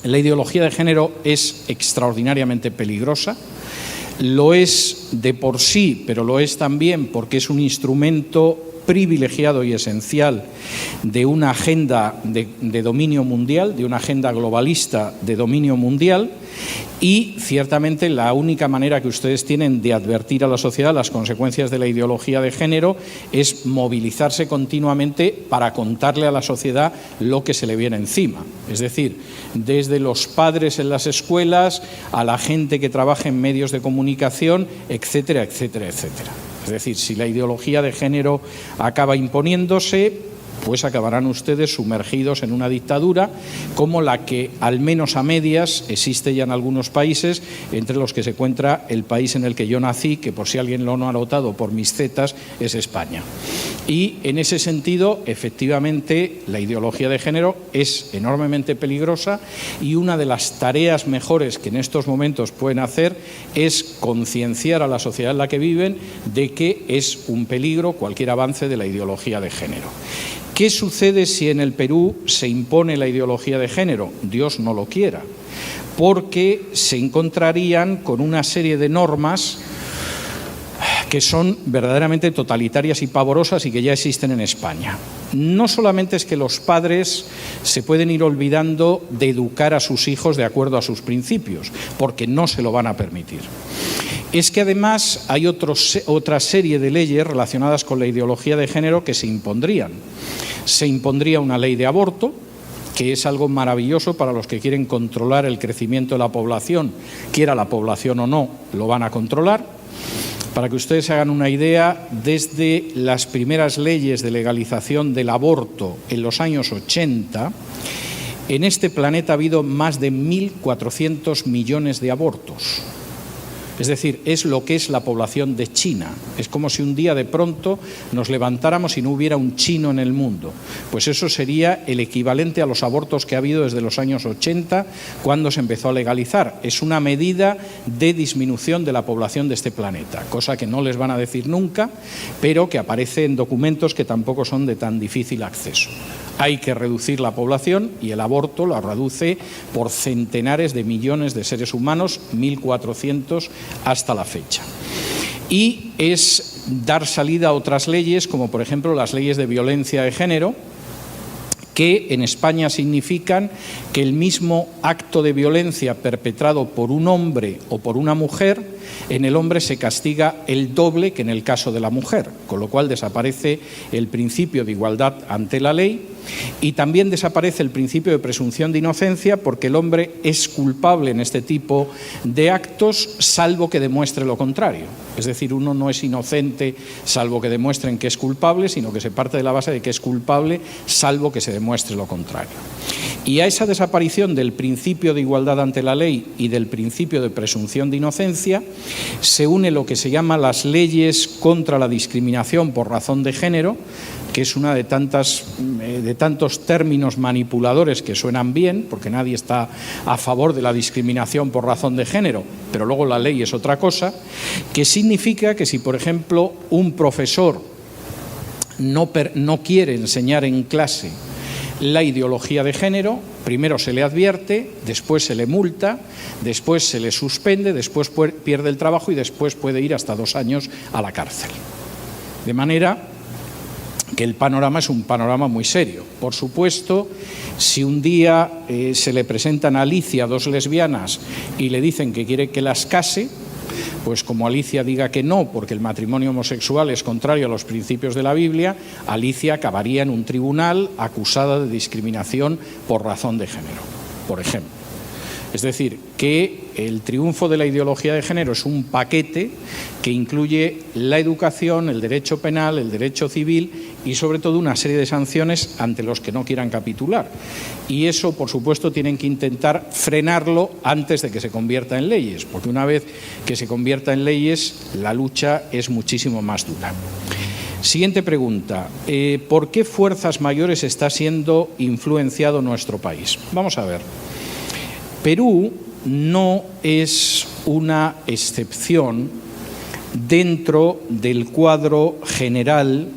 la ideología de género es extraordinariamente peligrosa. Lo es de por sí, pero lo es también porque es un instrumento privilegiado y esencial de una agenda de dominio mundial, de una agenda globalista de dominio mundial, y ciertamente la única manera que ustedes tienen de advertir a la sociedad las consecuencias de la ideología de género es movilizarse continuamente para contarle a la sociedad lo que se le viene encima. Es decir, desde los padres en las escuelas a la gente que trabaja en medios de comunicación, etcétera, etcétera, etcétera. Es decir, si la ideología de género acaba imponiéndose, pues acabarán ustedes sumergidos en una dictadura como la que, al menos a medias, existe ya en algunos países, entre los que se encuentra el país en el que yo nací, que por si alguien lo no ha notado por mis zetas, es España. Y en ese sentido, efectivamente, la ideología de género es enormemente peligrosa, y una de las tareas mejores que en estos momentos pueden hacer es concienciar a la sociedad en la que viven de que es un peligro cualquier avance de la ideología de género. ¿Qué sucede si en el Perú se impone la ideología de género? Dios no lo quiera, porque se encontrarían con una serie de normas que son verdaderamente totalitarias y pavorosas y que ya existen en España. No solamente es que los padres se pueden ir olvidando de educar a sus hijos de acuerdo a sus principios, porque no se lo van a permitir. Es que además hay otra serie de leyes relacionadas con la ideología de género que se impondrían. Se impondría una ley de aborto, que es algo maravilloso para los que quieren controlar el crecimiento de la población, quiera la población o no, lo van a controlar. Para que ustedes se hagan una idea, desde las primeras leyes de legalización del aborto en los años 80, en este planeta ha habido más de 1.400 millones de abortos. Es decir, es lo que es la población de China. Es como si un día de pronto nos levantáramos y no hubiera un chino en el mundo. Pues eso sería el equivalente a los abortos que ha habido desde los años 80, cuando se empezó a legalizar. Es una medida de disminución de la población de este planeta, cosa que no les van a decir nunca, pero que aparece en documentos que tampoco son de tan difícil acceso. Hay que reducir la población y el aborto la reduce por centenares de millones de seres humanos, 1.400 hasta la fecha. Y es dar salida a otras leyes, como por ejemplo las leyes de violencia de género, que en España significan que el mismo acto de violencia perpetrado por un hombre o por una mujer, en el hombre se castiga el doble que en el caso de la mujer, con lo cual desaparece el principio de igualdad ante la ley y también desaparece el principio de presunción de inocencia, porque el hombre es culpable en este tipo de actos salvo que demuestre lo contrario. Es decir, uno no es inocente salvo que demuestren que es culpable, sino que se parte de la base de que es culpable salvo que se demuestre lo contrario. Y a esa desaparición del principio de igualdad ante la ley y del principio de presunción de inocencia se une lo que se llama las leyes contra la discriminación por razón de género, que es una de tantos términos manipuladores que suenan bien, porque nadie está a favor de la discriminación por razón de género, pero luego la ley es otra cosa, que significa que si, por ejemplo, un profesor no quiere enseñar en clase la ideología de género, primero se le advierte, después se le multa, después se le suspende, después pierde el trabajo y después puede ir hasta 2 años a la cárcel. De manera que el panorama es un panorama muy serio. Por supuesto, si un día se le presentan a Alicia 2 lesbianas y le dicen que quiere que las case, pues como Alicia diga que no, porque el matrimonio homosexual es contrario a los principios de la Biblia, Alicia acabaría en un tribunal acusada de discriminación por razón de género, por ejemplo. Es decir, que el triunfo de la ideología de género es un paquete que incluye la educación, el derecho penal, el derecho civil y sobre todo una serie de sanciones ante los que no quieran capitular. Y eso, por supuesto, tienen que intentar frenarlo antes de que se convierta en leyes, porque una vez que se convierta en leyes, la lucha es muchísimo más dura. Siguiente pregunta. ¿Por qué fuerzas mayores está siendo influenciado nuestro país? Vamos a ver. Perú no es una excepción dentro del cuadro general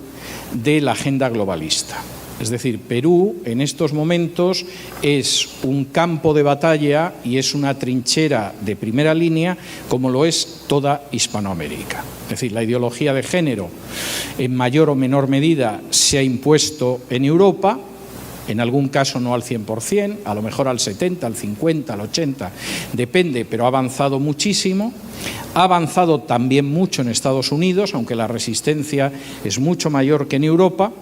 de la agenda globalista. Es decir, Perú en estos momentos es un campo de batalla y es una trinchera de primera línea, como lo es toda Hispanoamérica. Es decir, la ideología de género en mayor o menor medida se ha impuesto en Europa, en algún caso no al 100%, a lo mejor al 70%, al 50%, al 80%, depende, pero ha avanzado muchísimo. Ha avanzado también mucho en Estados Unidos, aunque la resistencia es mucho mayor que en Europa.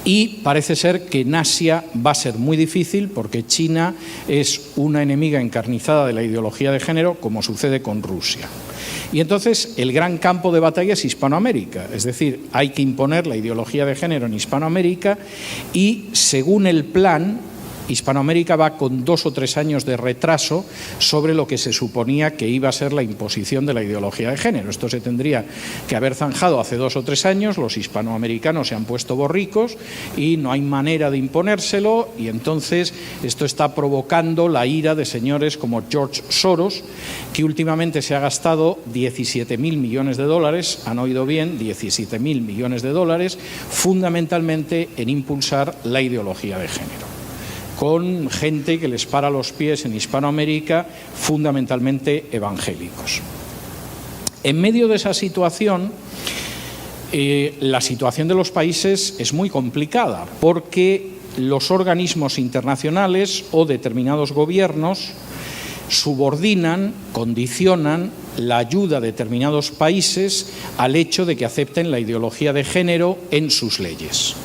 Y parece ser que en Asia va a ser muy difícil porque China es una enemiga encarnizada de la ideología de género, como sucede con Rusia. Y entonces el gran campo de batalla es Hispanoamérica, es decir, hay que imponer la ideología de género en Hispanoamérica y, según el plan, Hispanoamérica va con 2 o 3 años de retraso sobre lo que se suponía que iba a ser la imposición de la ideología de género. Esto se tendría que haber zanjado hace 2 o 3 años, los hispanoamericanos se han puesto borricos y no hay manera de imponérselo, y entonces esto está provocando la ira de señores como George Soros, que últimamente se ha gastado 17.000 millones de dólares, han oído bien, 17.000 millones de dólares, fundamentalmente en impulsar la ideología de género, con gente que les para los pies en Hispanoamérica, fundamentalmente evangélicos. En medio de esa situación, la situación de los países es muy complicada porque los organismos internacionales o determinados gobiernos subordinan, condicionan la ayuda a determinados países al hecho de que acepten la ideología de género en sus leyes.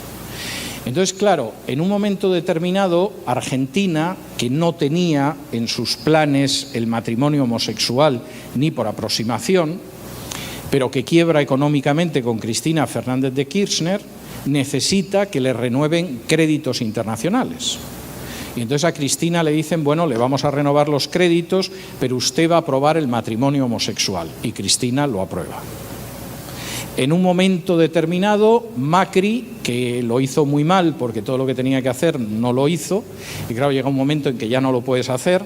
Entonces, claro, en un momento determinado, Argentina, que no tenía en sus planes el matrimonio homosexual ni por aproximación, pero que quiebra económicamente con Cristina Fernández de Kirchner, necesita que le renueven créditos internacionales. Y entonces a Cristina le dicen, bueno, le vamos a renovar los créditos, pero usted va a aprobar el matrimonio homosexual. Y Cristina lo aprueba. En un momento determinado, Macri, que lo hizo muy mal porque todo lo que tenía que hacer no lo hizo, y claro, llega un momento en que ya no lo puedes hacer,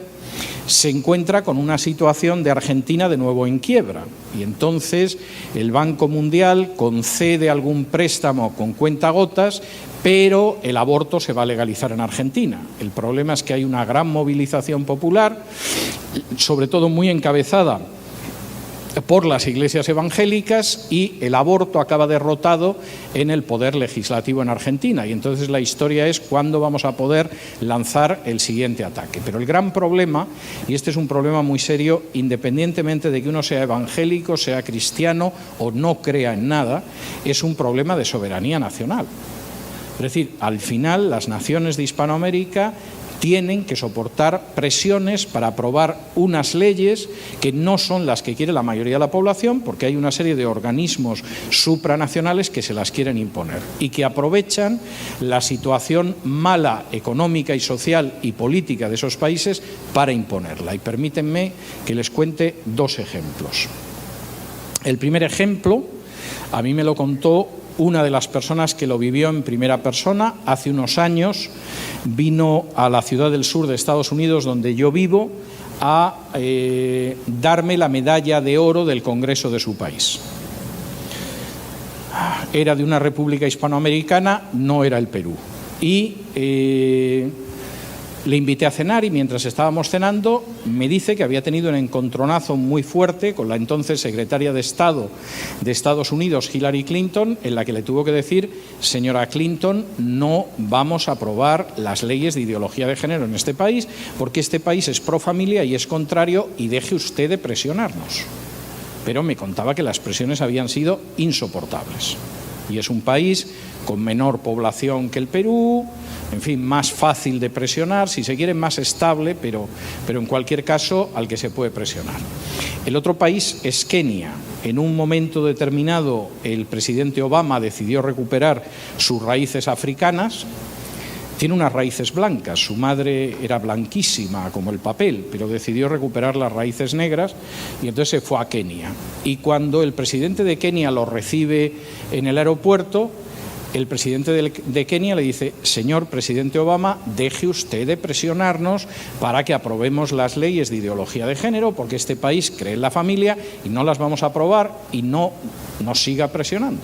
se encuentra con una situación de Argentina de nuevo en quiebra. Y entonces el Banco Mundial concede algún préstamo con cuentagotas, pero el aborto se va a legalizar en Argentina. El problema es que hay una gran movilización popular, sobre todo muy encabezada por las iglesias evangélicas, y el aborto acaba derrotado en el poder legislativo en Argentina. Y entonces la historia es cuándo vamos a poder lanzar el siguiente ataque. Pero el gran problema, y este es un problema muy serio, independientemente de que uno sea evangélico, sea cristiano o no crea en nada, es un problema de soberanía nacional. Es decir, al final las naciones de Hispanoamérica tienen que soportar presiones para aprobar unas leyes que no son las que quiere la mayoría de la población, porque hay una serie de organismos supranacionales que se las quieren imponer y que aprovechan la situación mala económica y social y política de esos países para imponerla. Y permítanme que les cuente dos ejemplos. El primer ejemplo, a mí me lo contó una de las personas que lo vivió en primera persona. Hace unos años vino a la ciudad del sur de Estados Unidos, donde yo vivo, a darme la medalla de oro del Congreso de su país. Era de una república hispanoamericana, no era el Perú. Y le invité a cenar, y mientras estábamos cenando me dice que había tenido un encontronazo muy fuerte con la entonces secretaria de Estado de Estados Unidos, Hillary Clinton, en la que le tuvo que decir: señora Clinton, no vamos a aprobar las leyes de ideología de género en este país, porque este país es pro familia y es contrario, y deje usted de presionarnos. Pero me contaba que las presiones habían sido insoportables. Y es un país con menor población que el Perú, en fin, más fácil de presionar, si se quiere más estable, pero en cualquier caso al que se puede presionar. El otro país es Kenia. En un momento determinado el presidente Obama decidió recuperar sus raíces africanas. Tiene unas raíces blancas, su madre era blanquísima como el papel, pero decidió recuperar las raíces negras y entonces se fue a Kenia. Y cuando el presidente de Kenia lo recibe en el aeropuerto, el presidente de Kenia le dice: señor presidente Obama, deje usted de presionarnos para que aprobemos las leyes de ideología de género, porque este país cree en la familia y no las vamos a aprobar, y no nos siga presionando.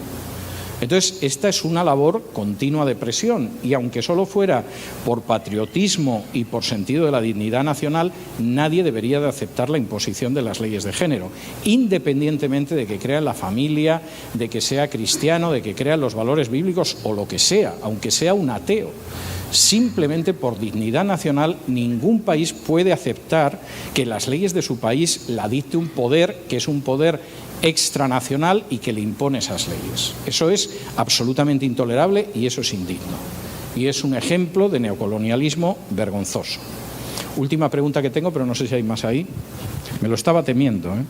Entonces, esta es una labor continua de presión, y aunque solo fuera por patriotismo y por sentido de la dignidad nacional, nadie debería de aceptar la imposición de las leyes de género, independientemente de que crea en la familia, de que sea cristiano, de que crea en los valores bíblicos o lo que sea, aunque sea un ateo. Simplemente por dignidad nacional, ningún país puede aceptar que las leyes de su país la dicte un poder que es un poder extranacional y que le impone esas leyes. Eso es absolutamente intolerable y eso es indigno. Y es un ejemplo de neocolonialismo vergonzoso. Última pregunta que tengo, pero no sé si hay más ahí. Me lo estaba temiendo, ¿eh?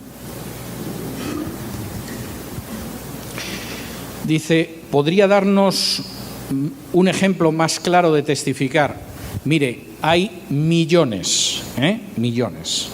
Dice: ¿podría darnos un ejemplo más claro de testificar? Mire, hay millones, millones.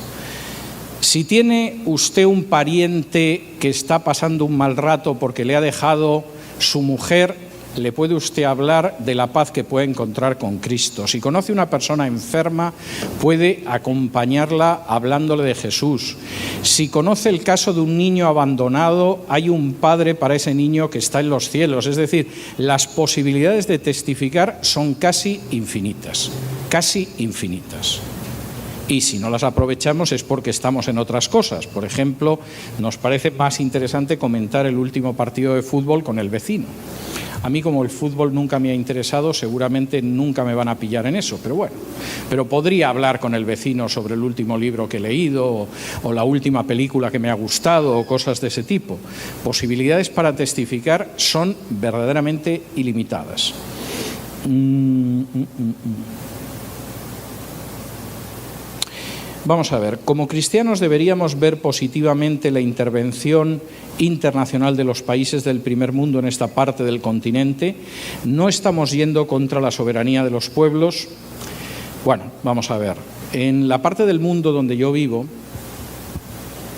Si tiene usted un pariente que está pasando un mal rato porque le ha dejado su mujer, le puede usted hablar de la paz que puede encontrar con Cristo. Si conoce una persona enferma, puede acompañarla hablándole de Jesús. Si conoce el caso de un niño abandonado, hay un padre para ese niño que está en los cielos. Es decir, las posibilidades de testificar son casi infinitas, casi infinitas. Y si no las aprovechamos es porque estamos en otras cosas. Por ejemplo, nos parece más interesante comentar el último partido de fútbol con el vecino. A mí, como el fútbol nunca me ha interesado, seguramente nunca me van a pillar en eso, pero bueno. Pero podría hablar con el vecino sobre el último libro que he leído o la última película que me ha gustado o cosas de ese tipo. Posibilidades para testificar son verdaderamente ilimitadas. Vamos a ver, como cristianos deberíamos ver positivamente la intervención internacional de los países del primer mundo en esta parte del continente. No estamos yendo contra la soberanía de los pueblos. Bueno, vamos a ver, en la parte del mundo donde yo vivo,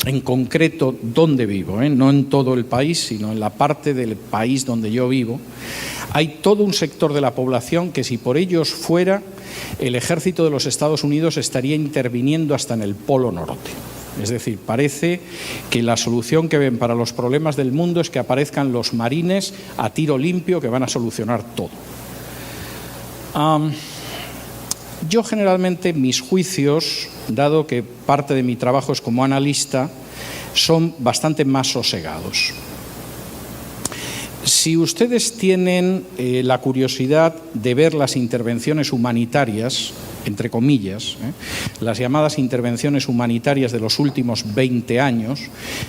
en concreto donde vivo, no en todo el país, sino en la parte del país donde yo vivo, hay todo un sector de la población que, si por ellos fuera, el ejército de los Estados Unidos estaría interviniendo hasta en el Polo Norte. Es decir, parece que la solución que ven para los problemas del mundo es que aparezcan los marines a tiro limpio que van a solucionar todo. Yo generalmente mis juicios, dado que parte de mi trabajo es como analista, son bastante más sosegados. Si ustedes tienen la curiosidad de ver las intervenciones humanitarias, entre comillas, las llamadas intervenciones humanitarias de los últimos 20 años,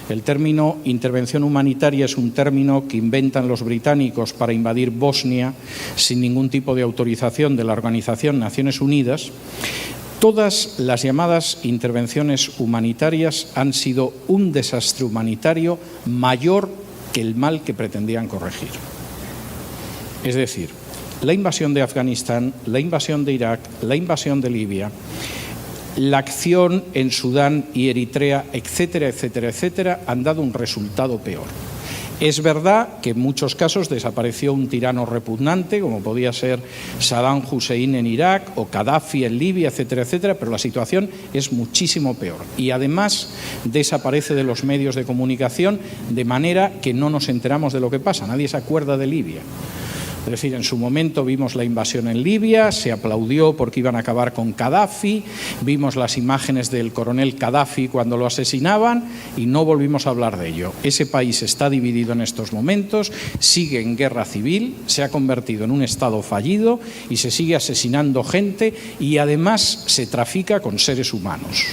el término intervención humanitaria es un término que inventan los británicos para invadir Bosnia sin ningún tipo de autorización de la Organización Naciones Unidas. Todas las llamadas intervenciones humanitarias han sido un desastre humanitario mayor que el mal que pretendían corregir. Es decir, la invasión de Afganistán, la invasión de Irak, la invasión de Libia, la acción en Sudán y Eritrea, etcétera, etcétera, etcétera, han dado un resultado peor. Es verdad que en muchos casos desapareció un tirano repugnante, como podía ser Saddam Hussein en Irak o Gaddafi en Libia, etcétera, etcétera, pero la situación es muchísimo peor. Y además desaparece de los medios de comunicación de manera que no nos enteramos de lo que pasa. Nadie se acuerda de Libia. Es decir, en su momento vimos la invasión en Libia, se aplaudió porque iban a acabar con Gaddafi, vimos las imágenes del coronel Gaddafi cuando lo asesinaban y no volvimos a hablar de ello. Ese país está dividido en estos momentos, sigue en guerra civil, se ha convertido en un estado fallido y se sigue asesinando gente y además se trafica con seres humanos,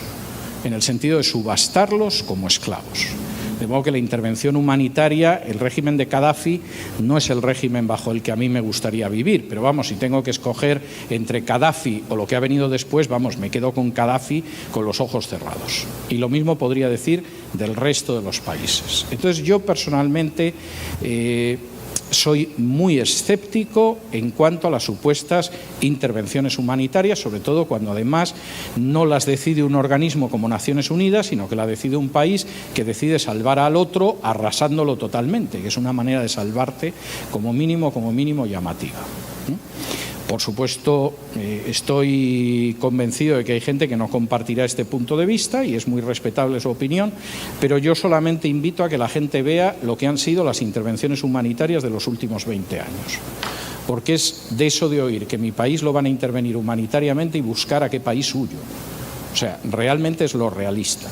en el sentido de subastarlos como esclavos. De modo que la intervención humanitaria, el régimen de Gaddafi no es el régimen bajo el que a mí me gustaría vivir, pero vamos, si tengo que escoger entre Gaddafi o lo que ha venido después, vamos, me quedo con Gaddafi con los ojos cerrados. Y lo mismo podría decir del resto de los países. Entonces yo personalmente soy muy escéptico en cuanto a las supuestas intervenciones humanitarias, sobre todo cuando además no las decide un organismo como Naciones Unidas, sino que la decide un país que decide salvar al otro arrasándolo totalmente, que es una manera de salvarte como mínimo llamativa. Por supuesto, estoy convencido de que hay gente que no compartirá este punto de vista y es muy respetable su opinión, pero yo solamente invito a que la gente vea lo que han sido las intervenciones humanitarias de los últimos 20 años. Porque es de eso de oír que mi país lo van a intervenir humanitariamente y buscar a qué país huyo. O sea, realmente es lo realista.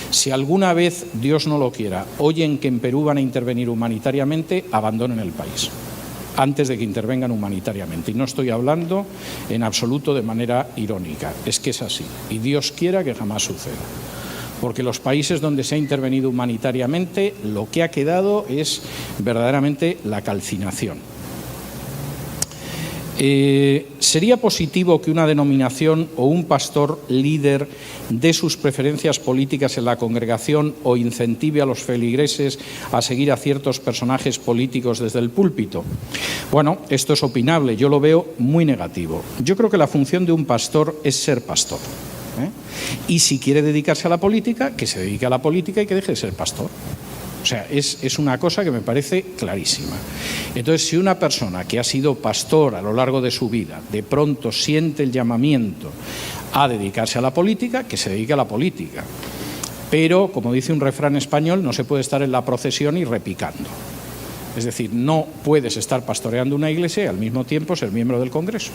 Si alguna vez, Dios no lo quiera, oyen que en Perú van a intervenir humanitariamente, abandonen el país antes de que intervengan humanitariamente. Y no estoy hablando en absoluto de manera irónica, es que es así. Y Dios quiera que jamás suceda. Porque los países donde se ha intervenido humanitariamente, lo que ha quedado es verdaderamente la calcinación. ¿Sería positivo que una denominación o un pastor líder dé sus preferencias políticas en la congregación o incentive a los feligreses a seguir a ciertos personajes políticos desde el púlpito? Bueno, esto es opinable, yo lo veo muy negativo. Yo creo que la función de un pastor es ser pastor. Y si quiere dedicarse a la política, que se dedique a la política y que deje de ser pastor. O sea, es una cosa que me parece clarísima. Entonces, si una persona que ha sido pastor a lo largo de su vida, de pronto siente el llamamiento a dedicarse a la política, que se dedique a la política. Pero, como dice un refrán español, no se puede estar en la procesión y repicando. Es decir, no puedes estar pastoreando una iglesia y al mismo tiempo ser miembro del Congreso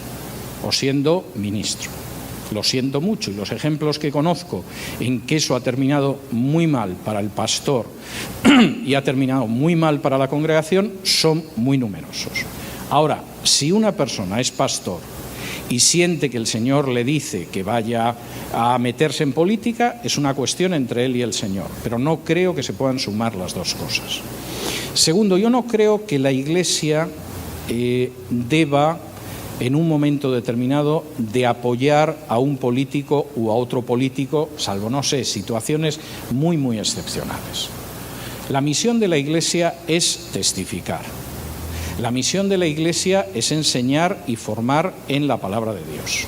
o siendo ministro. lo siento mucho, y los ejemplos que conozco en que eso ha terminado muy mal para el pastor y ha terminado muy mal para la congregación son muy numerosos. Ahora, si una persona es pastor y siente que el Señor le dice que vaya a meterse en política, es una cuestión entre él y el Señor, pero no creo que se puedan sumar las dos cosas. Segundo, yo no creo que la Iglesia deba, en un momento determinado, de apoyar a un político u a otro político, salvo, no sé, situaciones muy, muy excepcionales. La misión de la Iglesia es testificar. La misión de la Iglesia es enseñar y formar en la palabra de Dios.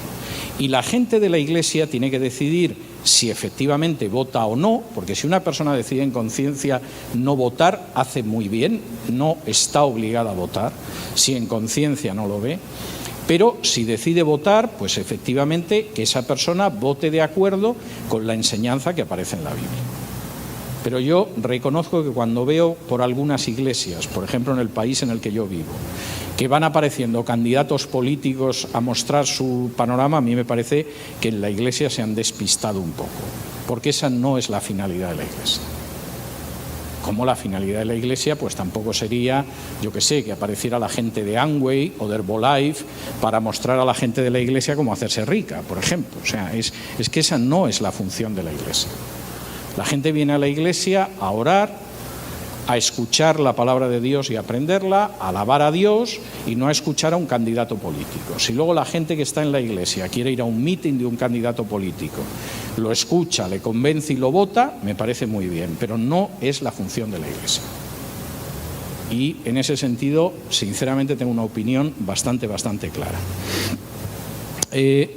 Y la gente de la Iglesia tiene que decidir si efectivamente vota o no, porque si una persona decide en conciencia no votar, hace muy bien, no está obligada a votar, si en conciencia no lo ve. Pero si decide votar, pues efectivamente que esa persona vote de acuerdo con la enseñanza que aparece en la Biblia. Pero yo reconozco que cuando veo por algunas iglesias, por ejemplo en el país en el que yo vivo, que van apareciendo candidatos políticos a mostrar su panorama, a mí me parece que en la iglesia se han despistado un poco, porque esa no es la finalidad de la iglesia. Como la finalidad de la Iglesia, pues tampoco sería, yo que sé, que apareciera la gente de Amway o de Herbalife para mostrar a la gente de la Iglesia cómo hacerse rica, por ejemplo. O sea, es que esa no es la función de la Iglesia. La gente viene a la Iglesia a orar, a escuchar la palabra de Dios y aprenderla, a alabar a Dios y no a escuchar a un candidato político. Si luego la gente que está en la Iglesia quiere ir a un mitin de un candidato político, lo escucha, le convence y lo vota, me parece muy bien, pero no es la función de la Iglesia. Y en ese sentido, sinceramente, tengo una opinión bastante clara.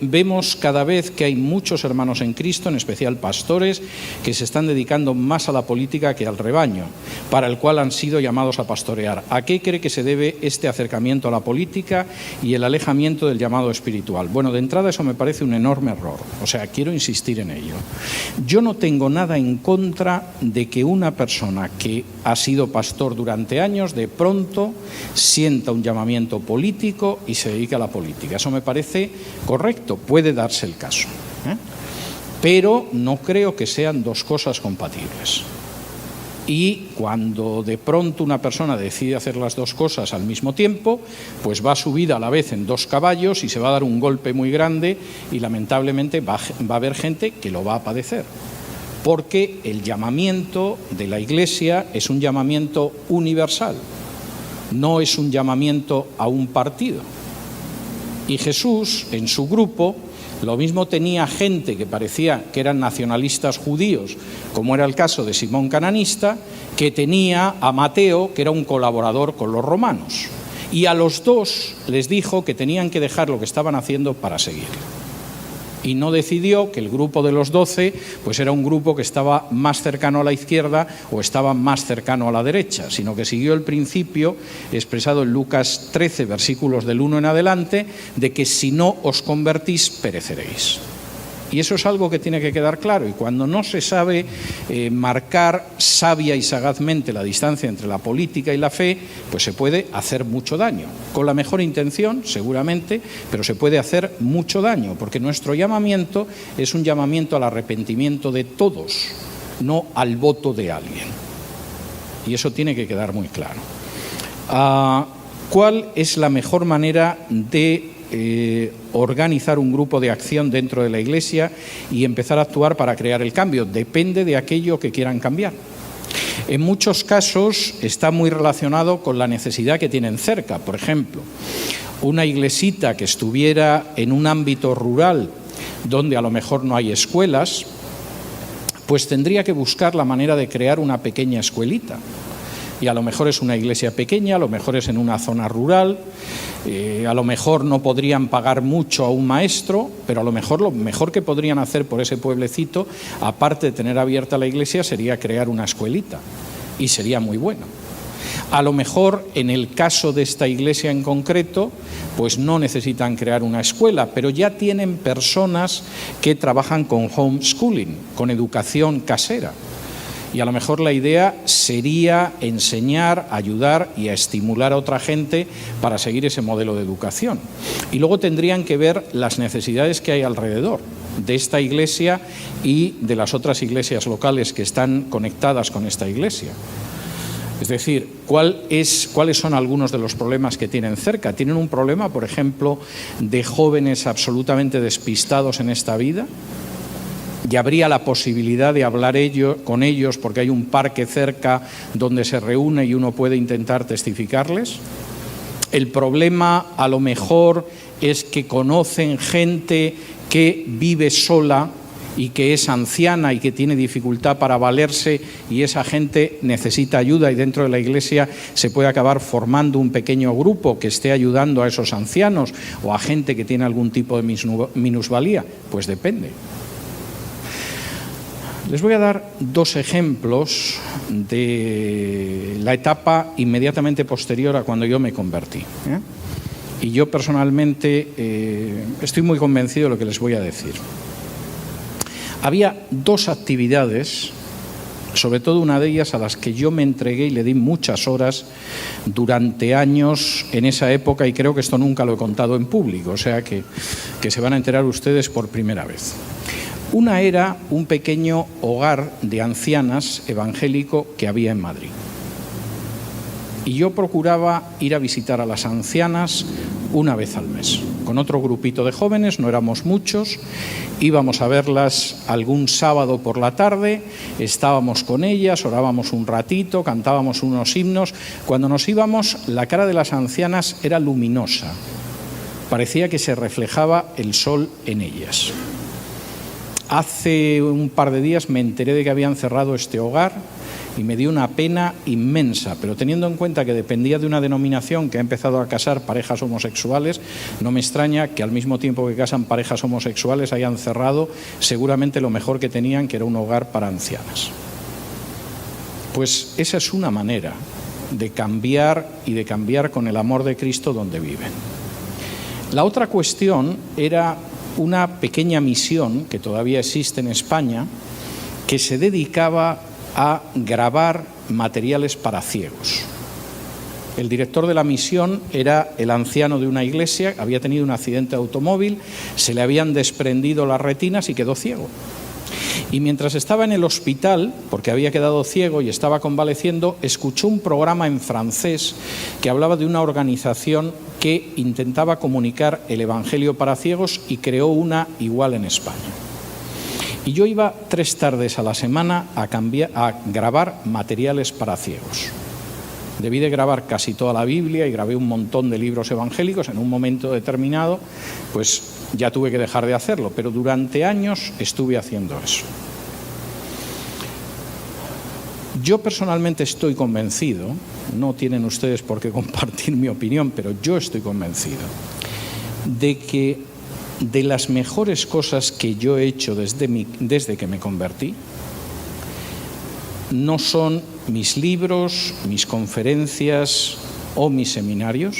Vemos cada vez que hay muchos hermanos en Cristo, en especial pastores, que se están dedicando más a la política que al rebaño, para el cual han sido llamados a pastorear. ¿A qué cree que se debe este acercamiento a la política y el alejamiento del llamado espiritual? Bueno, de entrada eso me parece un enorme error, o sea, quiero insistir en ello. Yo no tengo nada en contra de que una persona que ha sido pastor durante años, de pronto sienta un llamamiento político y se dedique a la política. Eso me parece correcto, puede darse el caso, pero no creo que sean dos cosas compatibles. Y cuando de pronto una persona decide hacer las dos cosas al mismo tiempo, pues va subida a la vez en dos caballos y se va a dar un golpe muy grande y lamentablemente va a haber gente que lo va a padecer. Porque el llamamiento de la Iglesia es un llamamiento universal, no es un llamamiento a un partido. Y Jesús, en su grupo, lo mismo tenía gente que parecía que eran nacionalistas judíos, como era el caso de Simón Cananista, que tenía a Mateo, que era un colaborador con los romanos. Y a los dos les dijo que tenían que dejar lo que estaban haciendo para seguirlo. Y no decidió que el grupo de los 12 pues era un grupo que estaba más cercano a la izquierda o estaba más cercano a la derecha, sino que siguió el principio expresado en Lucas 13, versículos del 1 en adelante, de que si no os convertís, pereceréis. Y eso es algo que tiene que quedar claro. Y cuando no se sabe marcar sabia y sagazmente la distancia entre la política y la fe, pues se puede hacer mucho daño. Con la mejor intención, seguramente, pero se puede hacer mucho daño, porque nuestro llamamiento es un llamamiento al arrepentimiento de todos, no al voto de alguien. Y eso tiene que quedar muy claro. ¿Cuál es la mejor manera de organizar un grupo de acción dentro de la Iglesia y empezar a actuar para crear el cambio? Depende de aquello que quieran cambiar. En muchos casos está muy relacionado con la necesidad que tienen cerca. Por ejemplo, una iglesita que estuviera en un ámbito rural donde a lo mejor no hay escuelas, pues tendría que buscar la manera de crear una pequeña escuelita. Y a lo mejor es una iglesia pequeña, a lo mejor es en una zona rural, a lo mejor no podrían pagar mucho a un maestro, pero a lo mejor que podrían hacer por ese pueblecito, aparte de tener abierta la iglesia, sería crear una escuelita, y sería muy bueno. A lo mejor en el caso de esta iglesia en concreto, pues no necesitan crear una escuela, pero ya tienen personas que trabajan con homeschooling, con educación casera. Y a lo mejor la idea sería enseñar, ayudar y a estimular a otra gente para seguir ese modelo de educación. Y luego tendrían que ver las necesidades que hay alrededor. de esta iglesia y de las otras iglesias locales que están conectadas con esta iglesia. Es decir, ¿cuáles son algunos de los problemas que tienen cerca? ¿Tienen un problema, por ejemplo, de jóvenes absolutamente despistados en esta vida? ¿Y habría la posibilidad de hablar con ellos porque hay un parque cerca donde se reúne y uno puede intentar testificarles? El problema a lo mejor es que conocen gente que vive sola y que es anciana y que tiene dificultad para valerse, y esa gente necesita ayuda, y dentro de la iglesia se puede acabar formando un pequeño grupo que esté ayudando a esos ancianos o a gente que tiene algún tipo de minusvalía. Pues depende. Les voy a dar dos ejemplos de la etapa inmediatamente posterior a cuando yo me convertí, Y yo personalmente estoy muy convencido de lo que les voy a decir. Había dos actividades, sobre todo una de ellas, a las que yo me entregué y le di muchas horas durante años en esa época, y creo que esto nunca lo he contado en público, o sea que se van a enterar ustedes por primera vez. Una era un pequeño hogar de ancianas evangélico que había en Madrid. Y yo procuraba ir a visitar a las ancianas una vez al mes. Con otro grupito de jóvenes, no éramos muchos, íbamos a verlas algún sábado por la tarde, estábamos con ellas, orábamos un ratito, cantábamos unos himnos. Cuando nos íbamos, la cara de las ancianas era luminosa. Parecía que se reflejaba el sol en ellas. Hace un par de días me enteré de que habían cerrado este hogar y me dio una pena inmensa, pero teniendo en cuenta que dependía de una denominación que ha empezado a casar parejas homosexuales, no me extraña que al mismo tiempo que casan parejas homosexuales hayan cerrado seguramente lo mejor que tenían, que era un hogar para ancianas. Pues esa es una manera de cambiar, y de cambiar con el amor de Cristo donde viven. La otra cuestión era una pequeña misión que todavía existe en España, que se dedicaba a grabar materiales para ciegos. El director de la misión era el anciano de una iglesia, había tenido un accidente de automóvil, se le habían desprendido las retinas y quedó ciego. Y mientras estaba en el hospital, porque había quedado ciego y estaba convaleciendo, escuchó un programa en francés que hablaba de una organización que intentaba comunicar el evangelio para ciegos, y creó una igual en España. Y yo iba 3 tardes a la semana a grabar materiales para ciegos. Debí de grabar casi toda la Biblia y grabé un montón de libros evangélicos. En un momento determinado, pues ya tuve que dejar de hacerlo, pero durante años estuve haciendo eso. Yo personalmente estoy convencido, no tienen ustedes por qué compartir mi opinión, pero yo estoy convencido de que de las mejores cosas que yo he hecho desde que me convertí no son mis libros, mis conferencias o mis seminarios,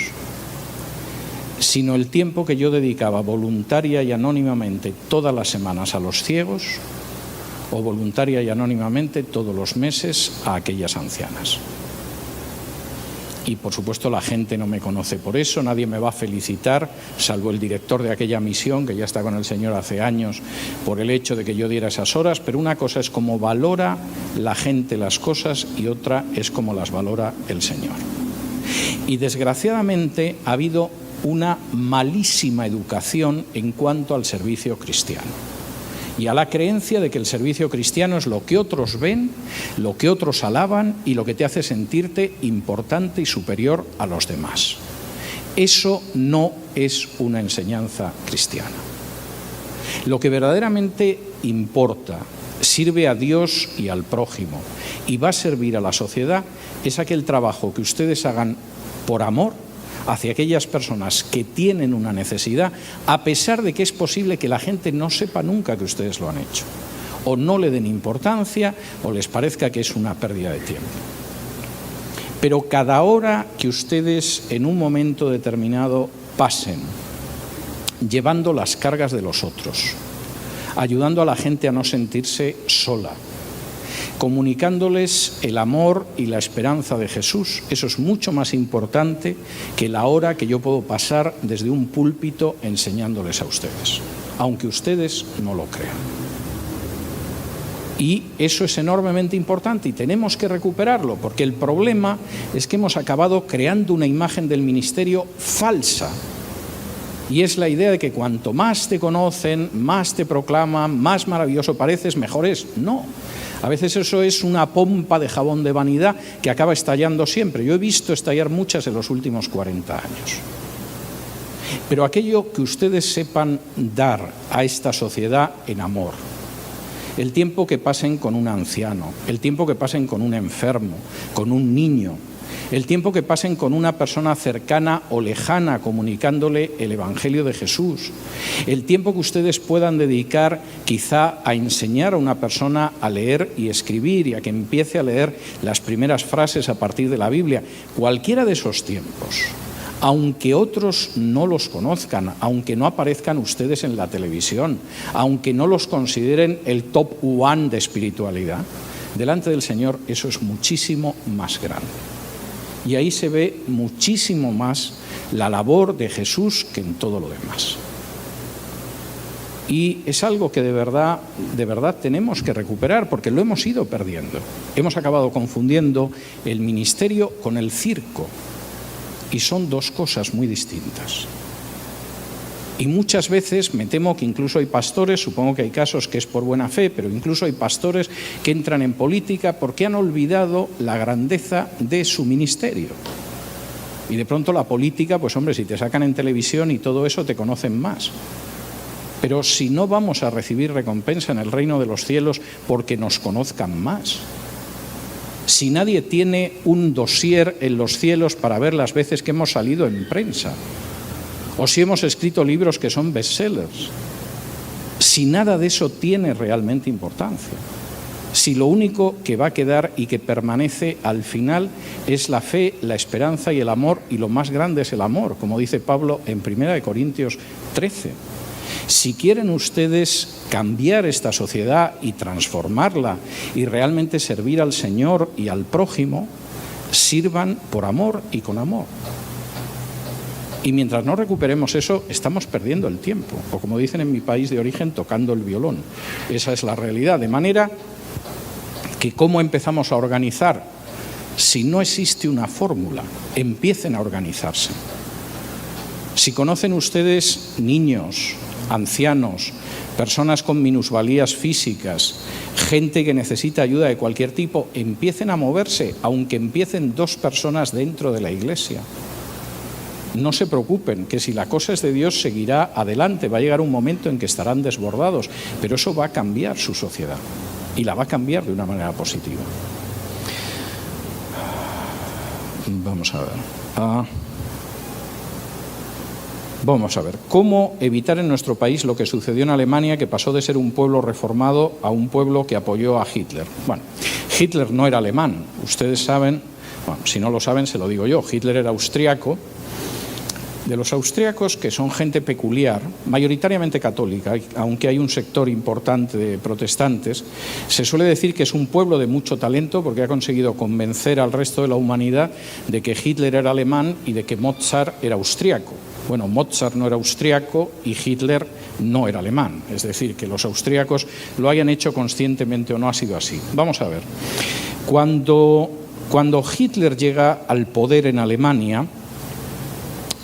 sino el tiempo que yo dedicaba voluntaria y anónimamente todas las semanas a los ciegos, o voluntaria y anónimamente todos los meses a aquellas ancianas. Y por supuesto la gente no me conoce por eso, nadie me va a felicitar, salvo el director de aquella misión, que ya está con el Señor hace años, por el hecho de que yo diera esas horas. Pero una cosa es cómo valora la gente las cosas y otra es cómo las valora el Señor. Y desgraciadamente ha habido una malísima educación en cuanto al servicio cristiano y a la creencia de que el servicio cristiano es lo que otros ven, lo que otros alaban y lo que te hace sentirte importante y superior a los demás. Eso no es una enseñanza cristiana. Lo que verdaderamente importa, sirve a Dios y al prójimo y va a servir a la sociedad, es aquel trabajo que ustedes hagan por amor hacia aquellas personas que tienen una necesidad, a pesar de que es posible que la gente no sepa nunca que ustedes lo han hecho, o no le den importancia, o les parezca que es una pérdida de tiempo. Pero cada hora que ustedes en un momento determinado pasen llevando las cargas de los otros, ayudando a la gente a no sentirse sola, comunicándoles el amor y la esperanza de Jesús, eso es mucho más importante que la hora que yo puedo pasar desde un púlpito enseñándoles a ustedes. aunque ustedes no lo crean. Y eso es enormemente importante y tenemos que recuperarlo, porque el problema es que hemos acabado creando una imagen del ministerio falsa. Y es la idea de que cuanto más te conocen, más te proclaman, más maravilloso pareces, mejor es. No. A veces eso es una pompa de jabón de vanidad que acaba estallando siempre. Yo he visto estallar muchas en los últimos 40 años. Pero aquello que ustedes sepan dar a esta sociedad en amor, el tiempo que pasen con un anciano, el tiempo que pasen con un enfermo, con un niño, el tiempo que pasen con una persona cercana o lejana comunicándole el Evangelio de Jesús, el tiempo que ustedes puedan dedicar quizá a enseñar a una persona a leer y escribir y a que empiece a leer las primeras frases a partir de la Biblia, cualquiera de esos tiempos, aunque otros no los conozcan, aunque no aparezcan ustedes en la televisión, aunque no los consideren el top one de espiritualidad, delante del Señor eso es muchísimo más grande. Y ahí se ve muchísimo más la labor de Jesús que en todo lo demás. Y es algo que de verdad tenemos que recuperar, porque lo hemos ido perdiendo. Hemos acabado confundiendo el ministerio con el circo. Y son dos cosas muy distintas. Y muchas veces me temo que incluso hay pastores, supongo que hay casos que es por buena fe, pero incluso hay pastores que entran en política porque han olvidado la grandeza de su ministerio. Y de pronto la política, pues hombre, si te sacan en televisión y todo eso te conocen más. Pero si no vamos a recibir recompensa en el reino de los cielos porque nos conozcan más. Si nadie tiene un dossier en los cielos para ver las veces que hemos salido en prensa, o si hemos escrito libros que son bestsellers, si nada de eso tiene realmente importancia, si lo único que va a quedar y que permanece al final es la fe, la esperanza y el amor, y lo más grande es el amor, como dice Pablo en 1 Corintios 13. Si quieren ustedes cambiar esta sociedad y transformarla y realmente servir al Señor y al prójimo, sirvan por amor y con amor. Y mientras no recuperemos eso, estamos perdiendo el tiempo, o como dicen en mi país de origen, tocando el violón. Esa es la realidad. De manera que ¿cómo empezamos a organizar? Si no existe una fórmula, empiecen a organizarse. Si conocen ustedes niños, ancianos, personas con minusvalías físicas, gente que necesita ayuda de cualquier tipo, empiecen a moverse, aunque empiecen 2 personas dentro de la iglesia. No se preocupen, que si la cosa es de Dios seguirá adelante, va a llegar un momento en que estarán desbordados, pero eso va a cambiar su sociedad y la va a cambiar de una manera positiva. Vamos a ver, ¿cómo evitar en nuestro país lo que sucedió en Alemania, que pasó de ser un pueblo reformado a un pueblo que apoyó a Hitler? Bueno, Hitler no era alemán, ustedes saben, bueno, si no lo saben se lo digo yo, Hitler era austriaco. De los austríacos, que son gente peculiar, mayoritariamente católica, aunque hay un sector importante de protestantes, se suele decir que es un pueblo de mucho talento porque ha conseguido convencer al resto de la humanidad de que Hitler era alemán y de que Mozart era austríaco. Bueno, Mozart no era austríaco y Hitler no era alemán, es decir, que los austríacos lo hayan hecho conscientemente o no ha sido así. Vamos a ver, cuando Hitler llega al poder en Alemania,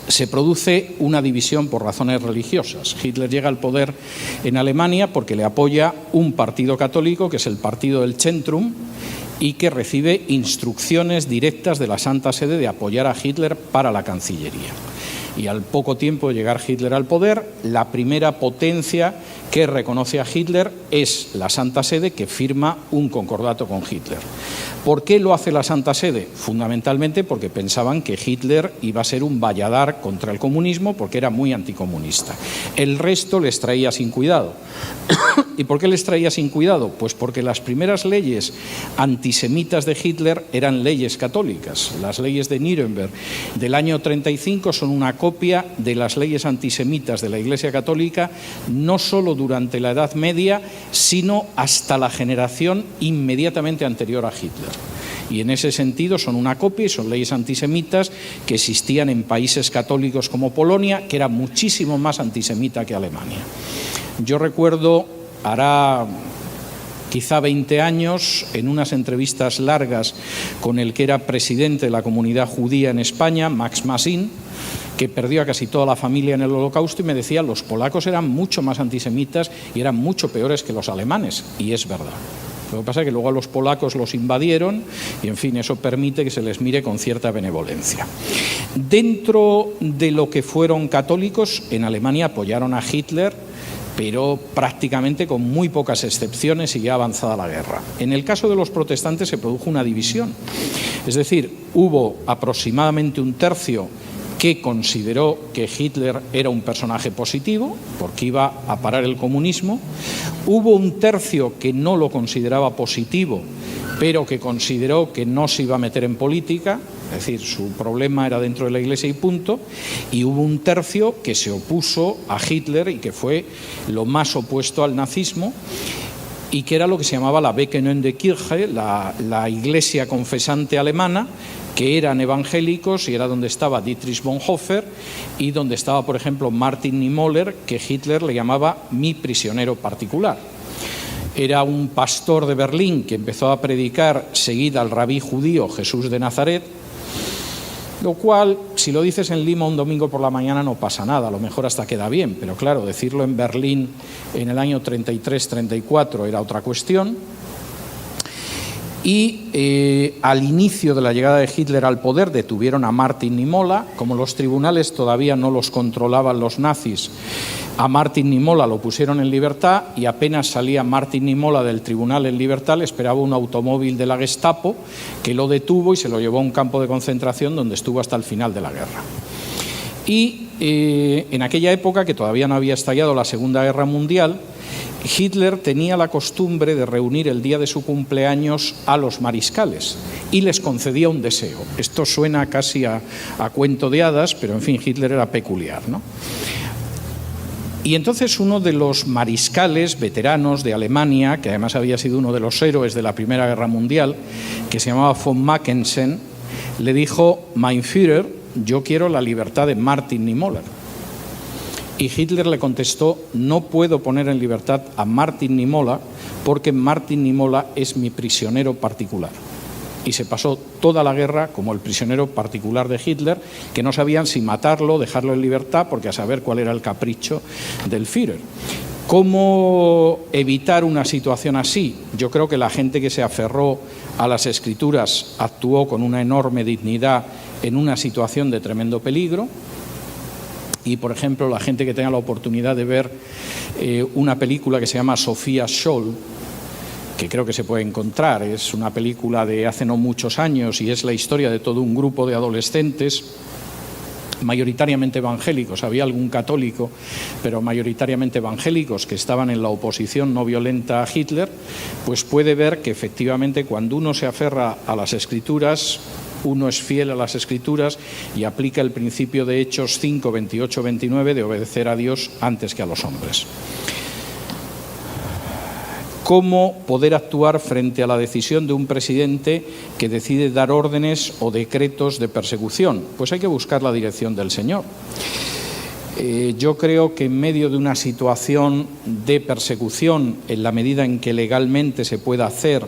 se produce una división por razones religiosas. Hitler llega al poder en Alemania porque le apoya un partido católico, que es el partido del Zentrum, y que recibe instrucciones directas de la Santa Sede de apoyar a Hitler para la Cancillería. Y al poco tiempo de llegar Hitler al poder, la primera potencia que reconoce a Hitler es la Santa Sede, que firma un concordato con Hitler. ¿Por qué lo hace la Santa Sede? Fundamentalmente porque pensaban que Hitler iba a ser un valladar contra el comunismo, porque era muy anticomunista. El resto les traía sin cuidado. ¿Y por qué les traía sin cuidado? Pues porque las primeras leyes antisemitas de Hitler eran leyes católicas. Las leyes de Nuremberg del año 35 son una copia de las leyes antisemitas de la Iglesia Católica, no solo durante la Edad Media, sino hasta la generación inmediatamente anterior a Hitler. Y en ese sentido son una copia y son leyes antisemitas que existían en países católicos como Polonia, que era muchísimo más antisemita que Alemania. Yo recuerdo, hará quizá 20 años, en unas entrevistas largas con el que era presidente de la comunidad judía en España, Max Massin, que perdió a casi toda la familia en el Holocausto, y me decía, los polacos eran mucho más antisemitas y eran mucho peores que los alemanes, y es verdad. Lo que pasa es que luego a los polacos los invadieron y, en fin, eso permite que se les mire con cierta benevolencia. Dentro de lo que fueron católicos, en Alemania apoyaron a Hitler, pero prácticamente con muy pocas excepciones y ya avanzada la guerra. En el caso de los protestantes se produjo una división, es decir, hubo aproximadamente un tercio que consideró que Hitler era un personaje positivo, porque iba a parar el comunismo. Hubo un tercio que no lo consideraba positivo, pero que consideró que no se iba a meter en política, es decir, su problema era dentro de la Iglesia y punto. Y hubo un tercio que se opuso a Hitler y que fue lo más opuesto al nazismo, y que era lo que se llamaba la Bekennende Kirche, la iglesia confesante alemana, que eran evangélicos, y era donde estaba Dietrich Bonhoeffer y donde estaba, por ejemplo, Martin Niemöller, que Hitler le llamaba mi prisionero particular. Era un pastor de Berlín que empezó a predicar seguida al rabí judío Jesús de Nazaret, lo cual, si lo dices en Lima un domingo por la mañana no pasa nada, a lo mejor hasta queda bien, pero claro, decirlo en Berlín en el año 33-34 era otra cuestión. Y al inicio de la llegada de Hitler al poder detuvieron a Martin Niemöller. Como los tribunales todavía no los controlaban los nazis, a Martin Niemöller lo pusieron en libertad, y apenas salía Martin Niemöller del tribunal en libertad le esperaba un automóvil de la Gestapo que lo detuvo y se lo llevó a un campo de concentración donde estuvo hasta el final de la guerra. Y en aquella época, que todavía no había estallado la Segunda Guerra Mundial, Hitler tenía la costumbre de reunir el día de su cumpleaños a los mariscales y les concedía un deseo. Esto suena casi a cuento de hadas, pero en fin, Hitler era peculiar, ¿no? Y entonces uno de los mariscales veteranos de Alemania, que además había sido uno de los héroes de la Primera Guerra Mundial, que se llamaba von Mackensen, le dijo: Mein Führer, yo quiero la libertad de Martin Niemöller. Y Hitler le contestó: no puedo poner en libertad a Martin Niemöller porque Martin Niemöller es mi prisionero particular. Y se pasó toda la guerra como el prisionero particular de Hitler, que no sabían si matarlo o dejarlo en libertad, porque a saber cuál era el capricho del Führer. ¿Cómo evitar una situación así? Yo creo que la gente que se aferró a las Escrituras actuó con una enorme dignidad en una situación de tremendo peligro. Y, por ejemplo, la gente que tenga la oportunidad de ver una película que se llama Sophia Scholl, que creo que se puede encontrar, es una película de hace no muchos años y es la historia de todo un grupo de adolescentes mayoritariamente evangélicos, había algún católico, pero mayoritariamente evangélicos, que estaban en la oposición no violenta a Hitler. Pues puede ver que efectivamente cuando uno se aferra a las Escrituras, uno es fiel a las Escrituras y aplica el principio de Hechos 5, 28, 29 de obedecer a Dios antes que a los hombres. ¿Cómo poder actuar frente a la decisión de un presidente que decide dar órdenes o decretos de persecución? Pues hay que buscar la dirección del Señor. Yo creo que en medio de una situación de persecución, en la medida en que legalmente se pueda hacer,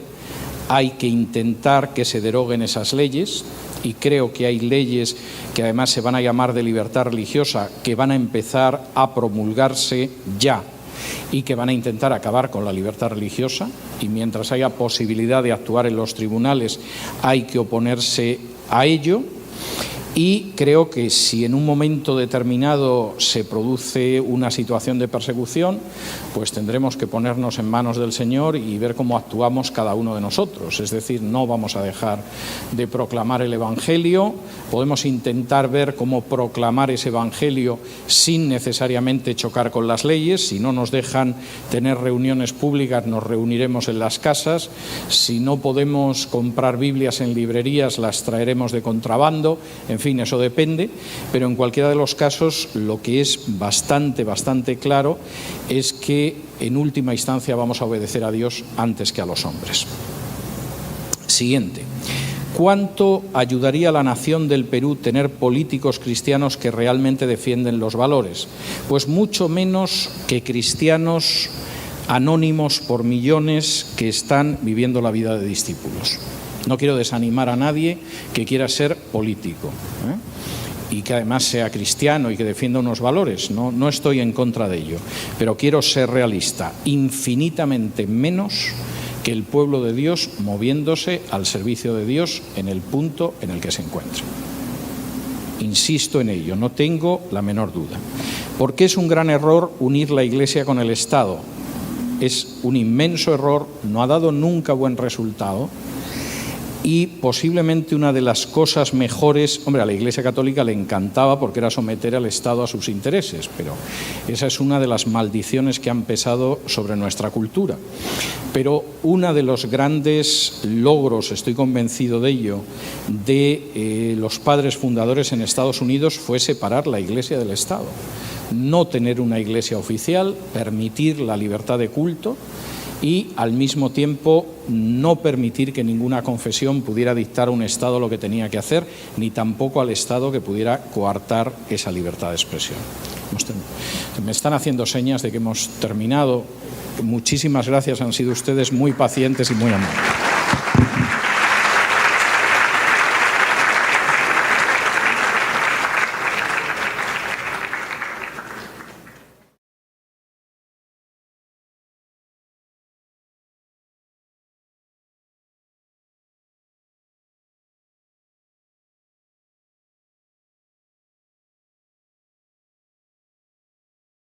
hay que intentar que se deroguen esas leyes, y creo que hay leyes que además se van a llamar de libertad religiosa, que van a empezar a promulgarse ya y que van a intentar acabar con la libertad religiosa, y mientras haya posibilidad de actuar en los tribunales hay que oponerse a ello. Y creo que si en un momento determinado se produce una situación de persecución, pues tendremos que ponernos en manos del Señor y ver cómo actuamos cada uno de nosotros. Es decir, no vamos a dejar de proclamar el Evangelio. Podemos intentar ver cómo proclamar ese Evangelio sin necesariamente chocar con las leyes. Si no nos dejan tener reuniones públicas, nos reuniremos en las casas. Si no podemos comprar Biblias en librerías, las traeremos de contrabando. En fin, eso depende, pero en cualquiera de los casos lo que es bastante claro es que en última instancia vamos a obedecer a Dios antes que a los hombres. Siguiente. ¿Cuánto ayudaría a la nación del Perú tener políticos cristianos que realmente defienden los valores? Pues mucho menos que cristianos anónimos por millones que están viviendo la vida de discípulos. No quiero desanimar a nadie que quiera ser político, y que además sea cristiano y que defienda unos valores. No estoy en contra de ello, pero quiero ser realista. Infinitamente menos que el pueblo de Dios moviéndose al servicio de Dios en el punto en el que se encuentra. Insisto en ello, no tengo la menor duda. ¿Por qué es un gran error unir la Iglesia con el Estado? Es un inmenso error, no ha dado nunca buen resultado. Y posiblemente una de las cosas mejores, a la Iglesia Católica le encantaba porque era someter al Estado a sus intereses, pero esa es una de las maldiciones que han pesado sobre nuestra cultura. Pero uno de los grandes logros, estoy convencido de ello, de los padres fundadores en Estados Unidos fue separar la Iglesia del Estado. No tener una Iglesia oficial, permitir la libertad de culto, y al mismo tiempo no permitir que ninguna confesión pudiera dictar a un Estado lo que tenía que hacer, ni tampoco al Estado que pudiera coartar esa libertad de expresión. Me están haciendo señas de que hemos terminado. Muchísimas gracias, han sido ustedes muy pacientes y muy amables.